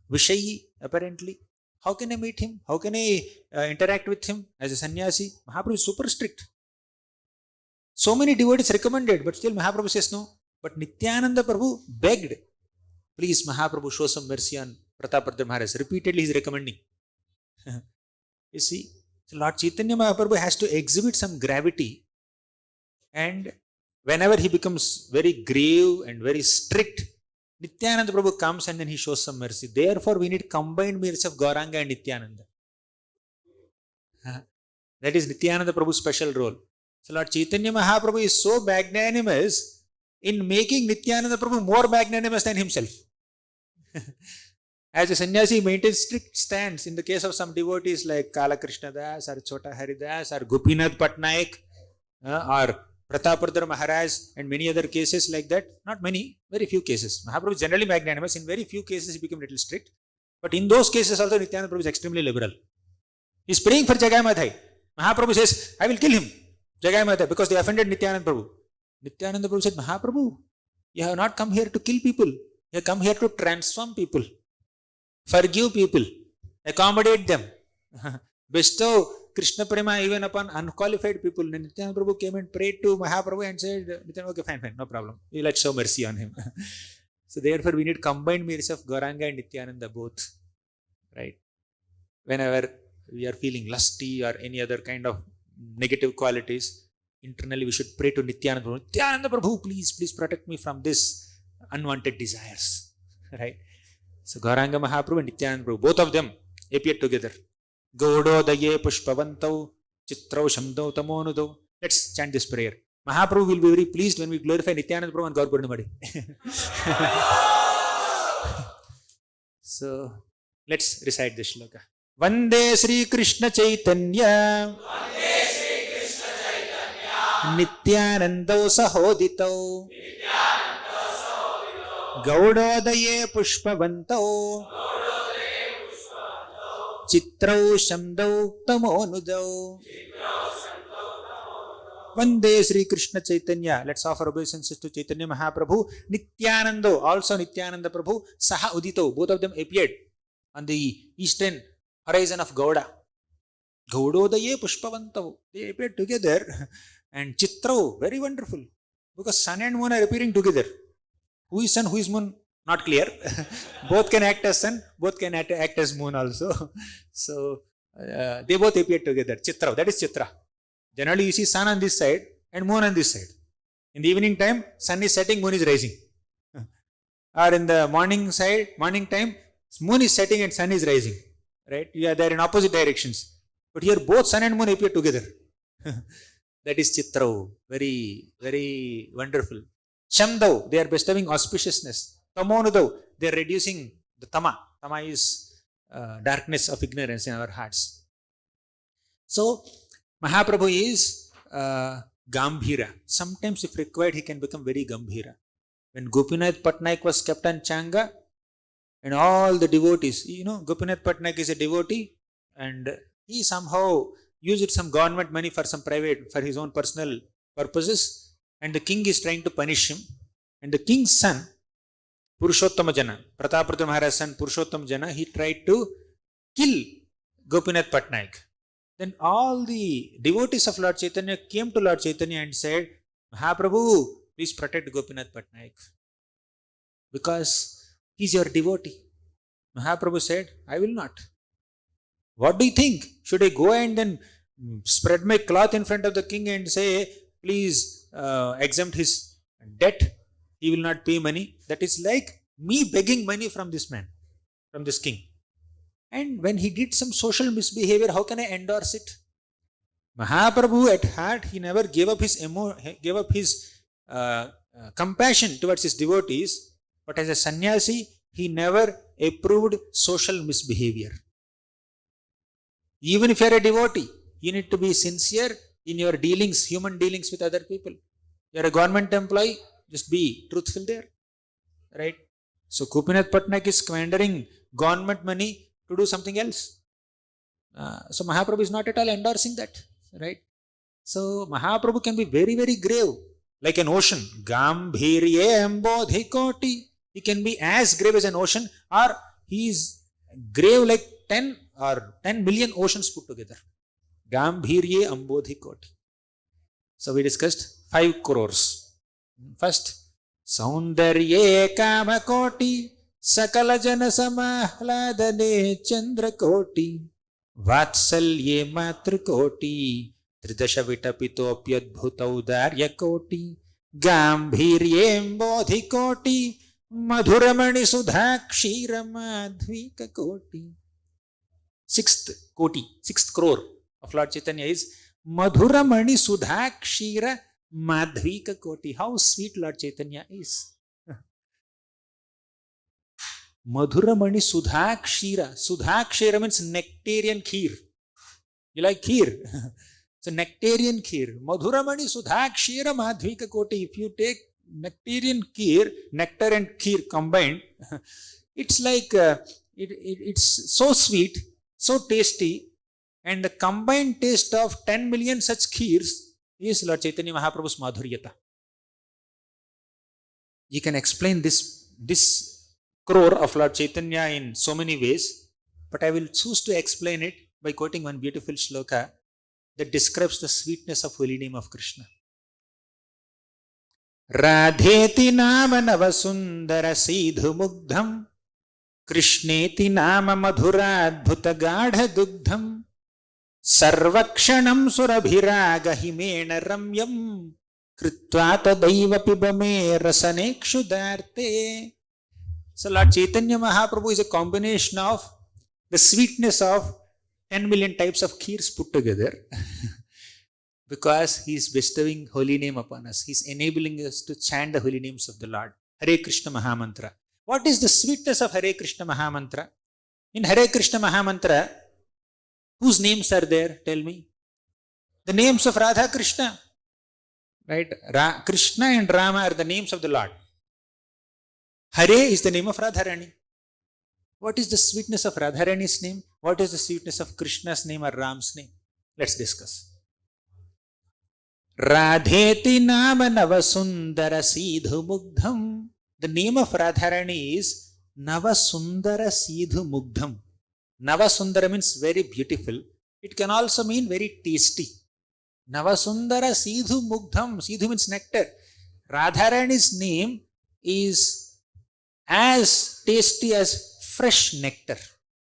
Vishayi apparently. How can I meet him? How can I interact with him as a sannyasi? Mahaprabhu is super strict. So many devotees recommended, but still Mahaprabhu says no. But Nityananda Prabhu begged, please Mahaprabhu show some mercy on Pratapadra Maharaj. Repeatedly he is recommending. You see, so Lord Chaitanya Mahaprabhu has to exhibit some gravity, and whenever he becomes very grave and very strict, Nityananda Prabhu comes and then he shows some mercy. Therefore, we need combined mercy of Gauranga and Nityananda. That is Nityananda Prabhu's special role. So Lord Chaitanya Mahaprabhu is so magnanimous in making Nityananda Prabhu more magnanimous than himself. As a sannyasi, he maintains strict stance in the case of some devotees like Kali Krishna Das or Chota Haridas or Gopinath Patnaik or Pratapadra Maharaj and many other cases like that. Not many, very few cases. Mahaprabhu is generally magnanimous. In very few cases, he became a little strict. But in those cases also, Nityananda Prabhu is extremely liberal. He is praying for Jagai Madhai. Mahaprabhu says, I will kill him, Jagai Madhai, because they offended Nityananda Prabhu. Nityananda Prabhu said, Mahaprabhu, you have not come here to kill people. You have come here to transform people, forgive people, accommodate them, bestow Krishna Prema even upon unqualified people. And Nityananda Prabhu came and prayed to Mahaprabhu and said, Nityananda, okay, fine, no problem. Let's show mercy on him. So therefore, we need combined mercy of Gauranga and Nityananda both. Right? Whenever we are feeling lusty or any other kind of negative qualities, internally we should pray to Nityananda Prabhu. Nityananda Prabhu, please protect me from this unwanted desires. Right? So Gauranga Mahaprabhu and Nityananda Prabhu, both of them appeared together. Gaudodaye pushpavantau chitrau shamdau tamonudau. Let's chant this prayer. Mahaprabhu will be very pleased when we glorify Nityananda Prabhu and Gaur Purnamadi. So let's recite this shloka. Vande Sri Krishna Caitanya Nityanandau sahoditau Gaudodaye pushpavantau Chitrau Shamdau Tamonudau. Vande Sri Krishna Caitanya. Let's offer obeisances to Chaitanya Mahaprabhu. Nityanando, also Nityananda Prabhu, Saha Udito. Both of them appeared on the eastern horizon of Gauda. Gaudodaye Pushpavantau. They appeared together. And Chitrau, very wonderful. Because sun and moon are appearing together. Who is sun, who is moon? Not clear. Both can act as sun, both can act as moon also. So, they both appear together. Chitra, that is Chitra. Generally, you see sun on this side and moon on this side. In the evening time, sun is setting, moon is rising. Or in the morning time, moon is setting and sun is rising. Right? Yeah, they are in opposite directions. But here, both sun and moon appear together. That is Chitra. Very, very wonderful. Shamdau, they are bestowing auspiciousness. Tamonudau, they are reducing the tama. Tama is darkness of ignorance in our hearts. So, Mahaprabhu is Gambhira. Sometimes if required, he can become very Gambhira. When Gopinath Patnaik was kept on Changa, and all the devotees, Gopinath Patnaik is a devotee, and he somehow used some government money for his own personal purposes, and the king is trying to punish him. And the king's son, Purushottama Jana, Pratapadra Maharaj's son Purushottama Jana, he tried to kill Gopinath Patnaik. Then all the devotees of Lord Chaitanya came to Lord Chaitanya and said, Mahaprabhu, please protect Gopinath Patnaik, because he is your devotee. Mahaprabhu said, I will not. What do you think? Should I go and then spread my cloth in front of the king and say, please exempt his debt? He will not pay money. That is like me begging money from this man, from this king. And when he did some social misbehavior, how can I endorse it? Mahaprabhu at heart, he never gave up his compassion towards his devotees, but as a sannyasi, he never approved social misbehavior. Even if you are a devotee, you need to be sincere in your dealings, human dealings with other people. You are a government employee, just be truthful there. Right? So Gopinath Patnaik is squandering government money to do something else. So Mahaprabhu is not at all endorsing that. Right? So Mahaprabhu can be very, very grave, like an ocean. Gambhirye ambodhikoti. He can be as grave as an ocean, or he is grave like 10 or 10 million oceans put together. Gambhirye Ambodhi Koti. So we discussed 5 crores. First, Saundarye Kamakoti, Sakala Jana Samahladane Chandrakoti, Vatsalye Matrikoti, Tridasha Vitapito Pyadbhuta Udarya Koti, Gambhirye Ambodhi Koti, Madhuramani Sudhakshira Madhvika Koti. Sixth crore of Lord Chaitanya is Madhuramani Sudhakshira Madhvika Koti. How sweet Lord Chaitanya is. Madhuramani Sudhakshira. Sudhakshira means nectarian kheer. You like kheer? It's a nectarian kheer. Madhuramani Sudhakshira Madhvika Koti. If you take nectarian kheer, nectar and kheer combined, it's like, it's so sweet, so tasty, and the combined taste of 10 million such kheers is Lord Chaitanya Mahaprabhu's Madhuryata. You can explain this crore of Lord Chaitanya in so many ways, but I will choose to explain it by quoting one beautiful shloka that describes the sweetness of holy name of Krishna. Radheti nama navasundara sidhu mugdham, Krishneti nama madhuradbhuta gadha dugdham, sarvakshanam surabhiraga himena ramyam, kritva tadaiva pibame rasanekshudarte. So Lord Chaitanya Mahaprabhu is a combination of the sweetness of 10 million types of kheers put together. Because he is bestowing holy name upon us. He is enabling us to chant the holy names of the Lord. Hare Krishna Mahamantra. What is the sweetness of Hare Krishna Mahamantra? In Hare Krishna Mahamantra, whose names are there? Tell me. The names of Radha Krishna. Right? Krishna and Rama are the names of the Lord. Hare is the name of Radharani. What is the sweetness of Radharani's name? What is the sweetness of Krishna's name or Ram's name? Let's discuss. Radheti nama navasundara sidhu mugdham. The name of Radharani is Navasundara Sidhu Mugdham. Navasundara means very beautiful. It can also mean very tasty. Navasundara Sidhu Mugdham. Sidhu means nectar. Radharani's name is as tasty as fresh nectar.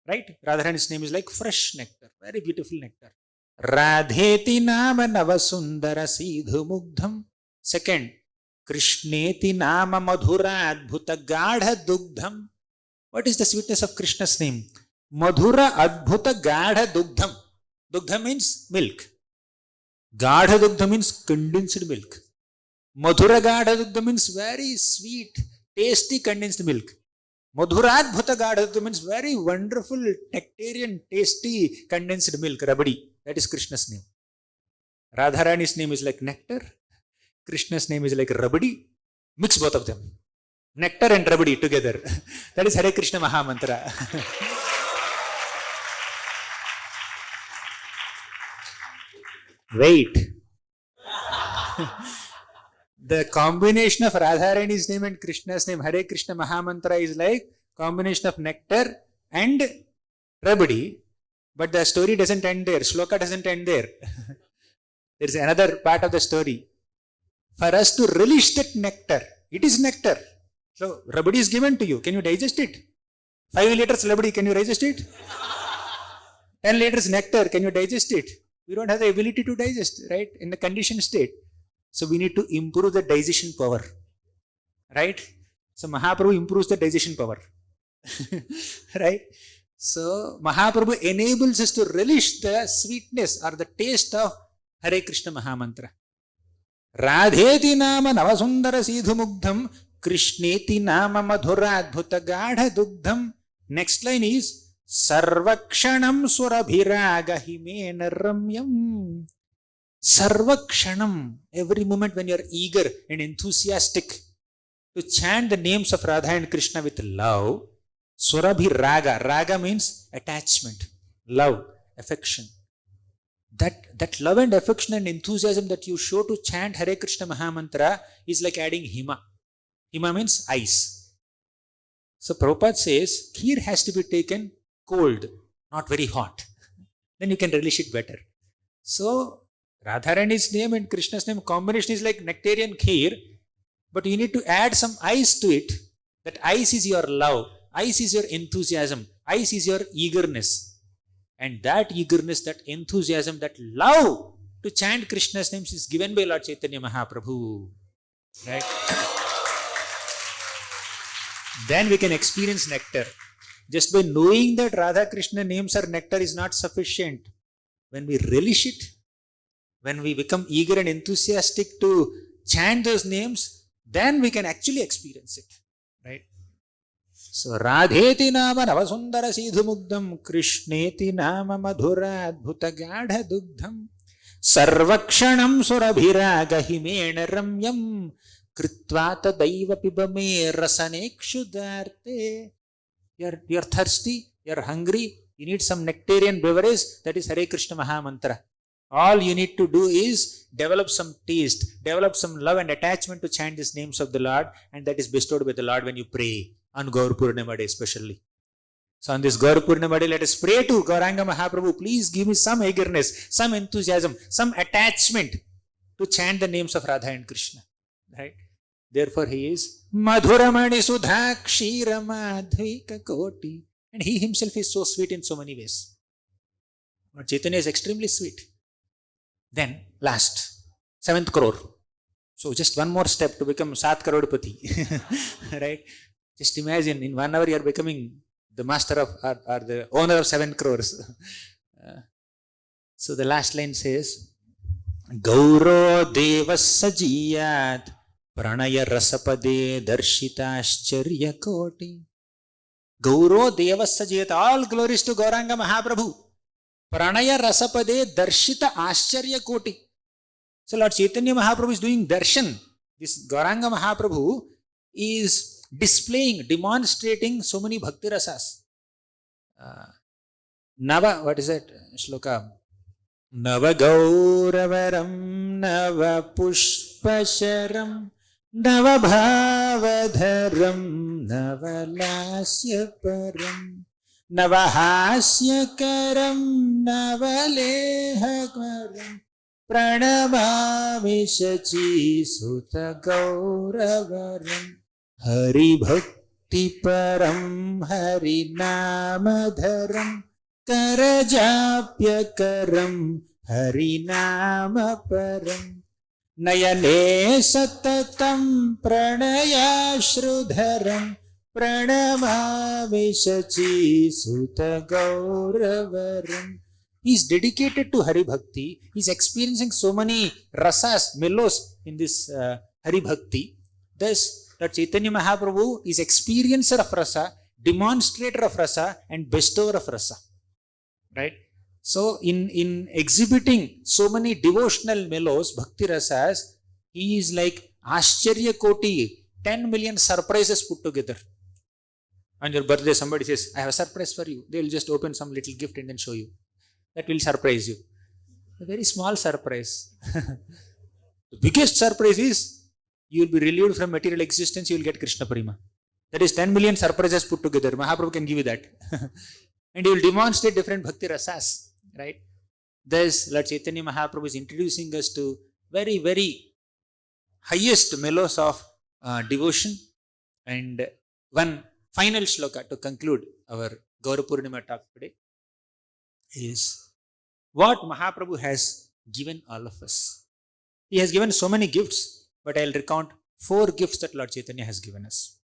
Right? Radharani's name is like fresh nectar. Very beautiful nectar. Radheti nama navasundara sidhu mugdham. Second, Krishneti nama madhura adbhuta gadha dugdham. What is the sweetness of Krishna's name? Madhura adbhuta gadha dugdham. Dugdham means milk. Gadha dugdham means condensed milk. Madhura gadha dugdham means very sweet, tasty condensed milk. Madhuradbhuta gadha means very wonderful, nectarian, tasty condensed milk, rabdi. That is Krishna's name. Radharani's name is like nectar. Krishna's name is like rabdi. Mix both of them. Nectar and rabdi together. That is Hare Krishna Mahamantra. Wait. The combination of Radharani's name and Krishna's name, Hare Krishna Mahamantra, is like combination of nectar and rabdi. But the story doesn't end there. Shloka doesn't end there. There is another part of the story. For us to relish that nectar, it is nectar. So, rabdi is given to you. Can you digest it? 5 liters rabdi, can you digest it? 10 liters nectar, can you digest it? We don't have the ability to digest, right? In the conditioned state. So, we need to improve the digestion power. Right? So, Mahaprabhu improves the digestion power. Right? So, Mahaprabhu enables us to relish the sweetness or the taste of Hare Krishna Mahamantra. Radheti nama navasundara sidhu mugdham, Krishneti nama madhura adbhuta gadha dugdham. Next line is Sarvakshanam surabhiraga himena ramyam. Sarvakshanam, every moment when you are eager and enthusiastic to chant the names of Radha and Krishna with love. Surabhi raga. Raga means attachment, love, affection. That love and affection and enthusiasm that you show to chant Hare Krishna Mahamantra is like adding hima. Hima means ice. So Prabhupada says, kheer has to be taken cold, not very hot. Then you can relish it better. So, Radharani's name and Krishna's name combination is like nectarian kheer, but you need to add some ice to it. That ice is your love, ice is your enthusiasm, ice is your eagerness. And that eagerness, that enthusiasm, that love to chant Krishna's names is given by Lord Chaitanya Mahaprabhu. Right? Then we can experience nectar. Just by knowing that Radha Krishna names are nectar is not sufficient. When we relish it, when we become eager and enthusiastic to chant those names, then we can actually experience it. Right? So, Radheti nama navasundara sidhumugdam Krishneti nama madhuradbhuta gadha dugdham sarvakshanam surabhiraga himena ramyam kritvata daiva pibame rasanekshudarte. You're thirsty, you're hungry, you need some nectarian beverage, that is Hare Krishna Maha Mantra. All you need to do is develop some taste, develop some love and attachment to chant these names of the Lord, and that is bestowed by the Lord when you pray on Gaur Purnima Day especially. So on this Gaur Purnima Day, let us pray to Gauranga Mahaprabhu, please give me some eagerness, some enthusiasm, some attachment to chant the names of Radha and Krishna. Right? Therefore he is Madhuramani Sudha Kshira Madhvika Koti. And he himself is so sweet in so many ways. But Chaitanya is extremely sweet. Then last, 7th crore. So just one more step to become Sat Karodpati. Right? Just imagine in 1 hour you are becoming the master of or the owner of 7 crores. So the last line says, Gauro Devas Sajiyat Pranaya Rasapade Darshita Ascharya Koti. Gauro Devas Sajiyat. All glories to Gauranga Mahaprabhu. Pranaya Rasapade Darshita Ascharya Koti. So Lord Chaitanya Mahaprabhu is doing darshan. This Gauranga Mahaprabhu is displaying, demonstrating so many bhakti rasas. Nava, what is that shloka? Nava Gauravaram, Nava Pushpasharam, Nava Bhavadharam, Nava Lasyaparam, Nava Hasyakaram, Nava Lehakaram, Pranamami Shachi Sutta Gauravaram, Hari Bhakti Param, Hari Namadharam, Karajapyakaram, Hari Nama Param, Nayane Satatam Pranaya Shrudharam, Pranamami Shachi Sutta Gauravaram. He is dedicated to Hari Bhakti. He is experiencing so many rasas, mellows in this Hari Bhakti. Thus, Lord Chaitanya Mahaprabhu is experiencer of rasa, demonstrator of rasa, and bestower of rasa. Right? So, in exhibiting so many devotional mellows, bhakti rasas, he is like Ascharya Koti, 10 million surprises put together. On your birthday, somebody says, I have a surprise for you. They will just open some little gift and then show you. That will surprise you. A very small surprise. The biggest surprise is, you will be relieved from material existence, you will get Krishna Prema. That is 10 million surprises put together. Mahaprabhu can give you that. And he will demonstrate different bhakti rasas. Right? Thus, Lord Chaitanya Mahaprabhu is introducing us to very, very highest mellows of devotion. And one final shloka to conclude our Gaur Purnima talk today is what Mahaprabhu has given all of us. He has given so many gifts, but I will recount 4 gifts that Lord Chaitanya has given us.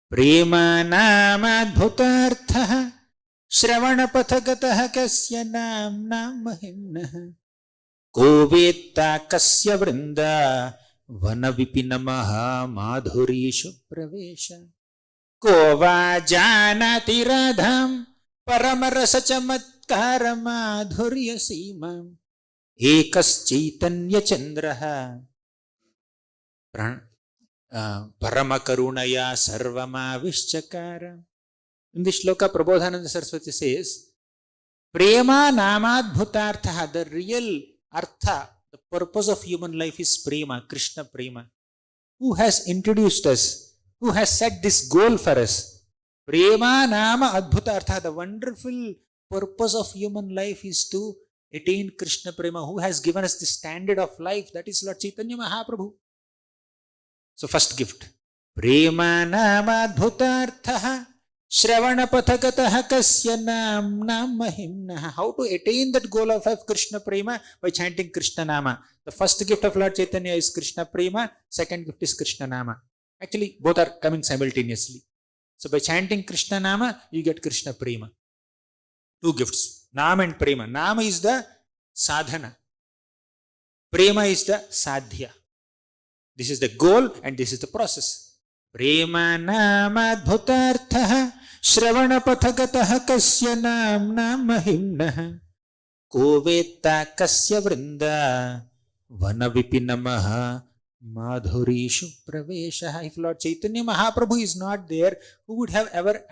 Prema namadbhutarthaha Shravana pathagataha kasya namna mahimnaha Koveta kasya vrinda Vana vipinamaha madhurishu pravesha Kova janati radham Paramarasa chamatkara madhurya simam Ekas chaitanya chandraha Paramakarunaya sarvama vishchakara. In this shloka, Prabodhananda Saraswati says, Prema namadbhutartha, the real artha, the purpose of human life is prema, Krishna prema. Who has introduced us? Who has set this goal for us? Prema nama adbhuta artha. The wonderful purpose of human life is to attain Krishna Prema. Who has given us the standard of life? That is Lord Caitanya Mahaprabhu. So first gift. Prema nama adbhuta artha. Shravana pathagataha kasya nam mahimnaha. How to attain that goal of life, Krishna Prema? By chanting Krishna Nama. The first gift of Lord Caitanya is Krishna Prema. Second gift is Krishna Nama. Actually, both are coming simultaneously. So by chanting Krishna Nama, you get Krishna Prema. Two gifts. Nama and Prema. Nama is the sadhana. Prema is the sadhya. This is the goal and this is the process. Prema nama adbhutarthaha shravana pathagataha kasya namna mahimnaha koveta kasya vrinda vana vipinamaha madhurishu praveshaha. If Lord Caitanya Mahaprabhu is not there, who would have ever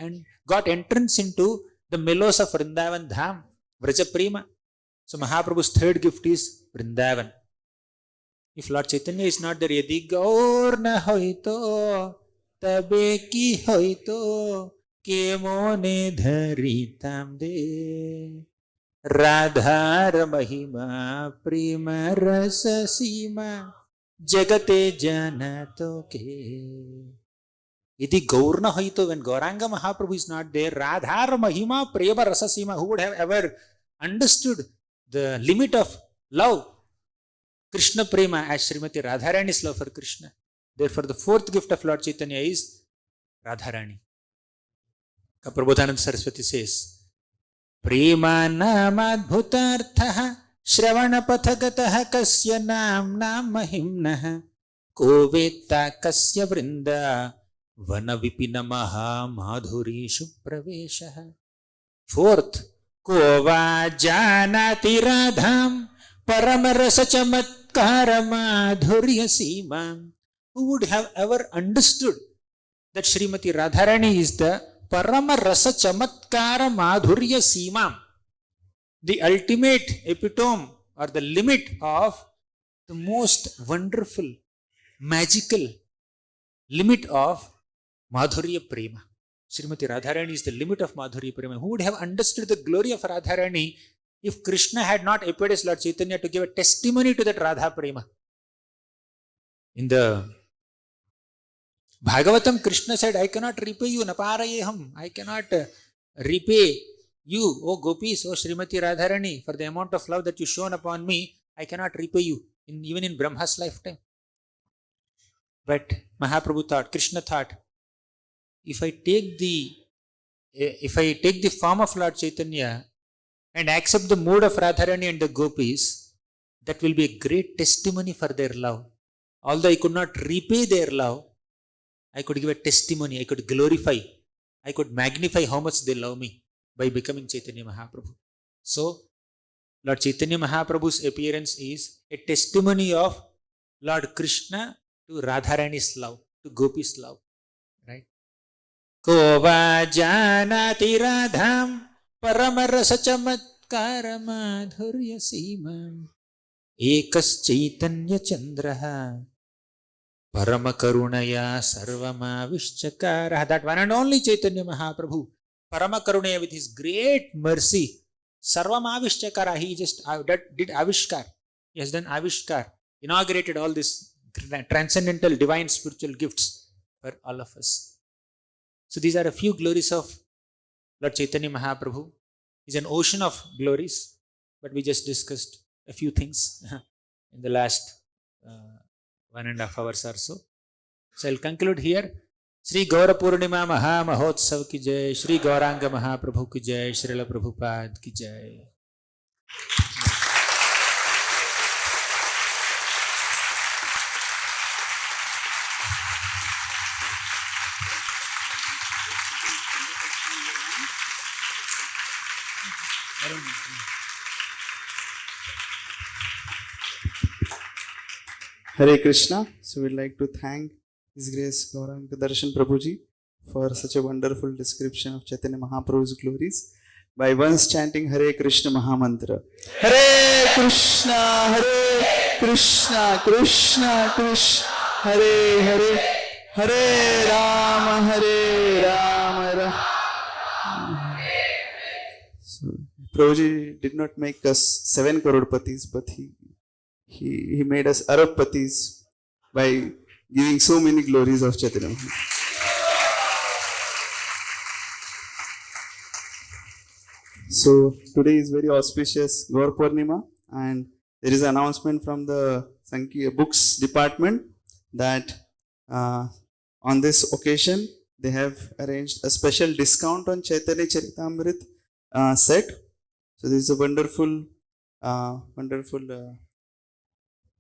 got entrance into the melos of Vrindavan Dham, Vraja Prema? So Mahaprabhu's third gift is Vrindavan. If Lord Caitanya is not there, yadi Gaur na hoito tabe ki hoito ke mone dharitam de radhar mahima prema rasa sima jagate janato ke. Yadi Gaur na hoito, when Gauranga Mahaprabhu is not there, radhar mahima prema rasa sima, who would have ever understood the limit of love, Krishna Prema, as Srimati Radharani's love for Krishna. Therefore, the fourth gift of Lord Caitanya is Radharani. Prabodhananda Saraswati says, Prema namadbhutarthaha shravana pathagataha kasya namna mahimnaha koveta kasya vrinda vana vipinamaha madhurishu praveshaha. Fourth, kova janati radham paramarasa chamatkara madhurya sima. Who would have ever understood that Srimati Radharani is the paramarasa chamatkara madhurya sima, the ultimate epitome or the limit of the most wonderful, magical limit of Madhurya Prema. Srimati Radharani is the limit of Madhurya Prema. Who would have understood the glory of Radharani if Krishna had not appeared as Lord Caitanya to give a testimony to that Radha Prema? In the Bhagavatam, Krishna said, I cannot repay you, naparayeham. I cannot repay you, O Gopis, O Srimati Radharani, for the amount of love that you shown upon me. I cannot repay you, even in Brahma's lifetime. But Mahaprabhu thought, Krishna thought, if I take the form of Lord Caitanya and accept the mood of Radharani and the Gopis, that will be a great testimony for their love. Although I could not repay their love, I could give a testimony, I could glorify, I could magnify how much they love me by becoming Caitanya Mahaprabhu. So, Lord Caitanya Mahaprabhu's appearance is a testimony of Lord Krishna to Radharani's love, to Gopi's love. Right? Kova janati radham paramarasa chamatkara madhurya simam ekas chaitanya chandraha Paramakarunaya sarvamavischakara. That one and only Caitanya Mahaprabhu, Paramakarunaya, with his great mercy, sarvamavischakara, he just did avishkar. He has done avishkar, inaugurated all these transcendental divine spiritual gifts for all of us. So these are a few glories of Lord Caitanya Mahaprabhu. He's an ocean of glories, but we just discussed a few things in the last 1.5 hours or so. So I'll conclude here. Shri Gaura Purnima Maha Mahotsav ki jai, Shri Gauranga Mahaprabhu ki jai, Srila Prabhupada ki jai. Hare Krishna. So we'd like to thank His Grace Gauranga Darshan Prabhuji for such a wonderful description of Chaitanya Mahaprabhu's glories by once chanting Hare Krishna Mahamantra. Hare Krishna, Krishna Krishna, Hare Hare, Hare Rama, Rama So, Prabhuji did not make us 7 crore-patis, but he made us Arab-patis by giving so many glories of Chaitanya Mahaprabhu. So today is very auspicious Gaur Purnima, and there is an announcement from the books department that on this occasion they have arranged a special discount on Chaitanya Charitamrit set. So this is a wonderful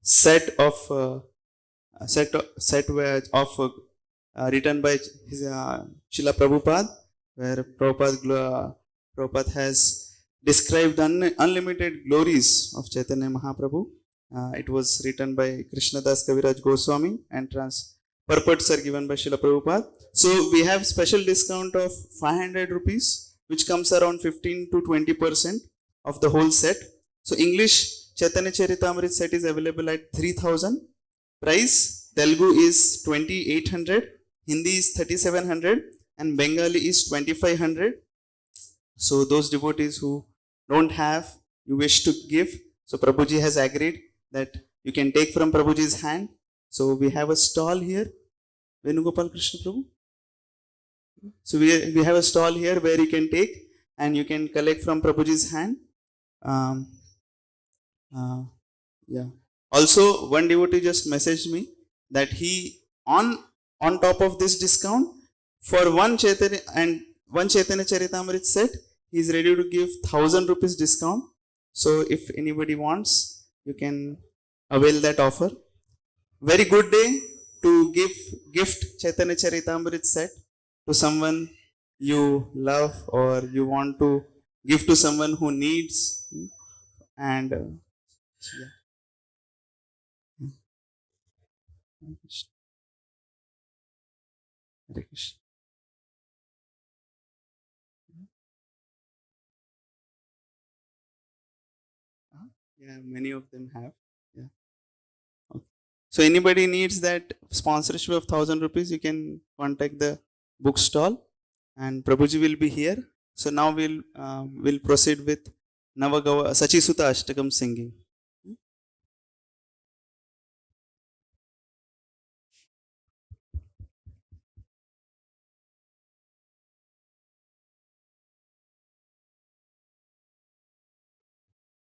set of written by his, Srila Prabhupada, where Prabhupada has described unlimited glories of Chaitanya Mahaprabhu. It was written by Krishnadas Kaviraj Goswami and purports are given by Srila Prabhupada. So we have special discount of 500 rupees, which comes around 15 to 20% of the whole set. So English Chaitanya Charitamrit set is available at 3,000. Price Telugu is 2,800, Hindi is 3,700, and Bengali is 2,500. So those devotees who don't have, you wish to give, so Prabhuji has agreed that you can take from Prabhuji's hand. So we have a stall here. Venugopal Krishna Prabhu. So we have a stall here where you can take and you can collect from Prabhuji's hand. Yeah. Also, one devotee just messaged me that he on top of this discount for one Chaitanya Charitamrit set, he is ready to give 1,000 rupees discount. So if anybody wants, you can avail that offer. Very good day to gift Chaitanya Charitamrit set to someone you love or you want to give to someone who needs. And yeah. Hare Krishna. Yeah, many of them have. Yeah. Okay. So anybody needs that sponsorship of 1,000 rupees, you can contact the bookstall, and Prabhuji will be here. So now we'll proceed with Navagava Sachisuta Ashtakam singing.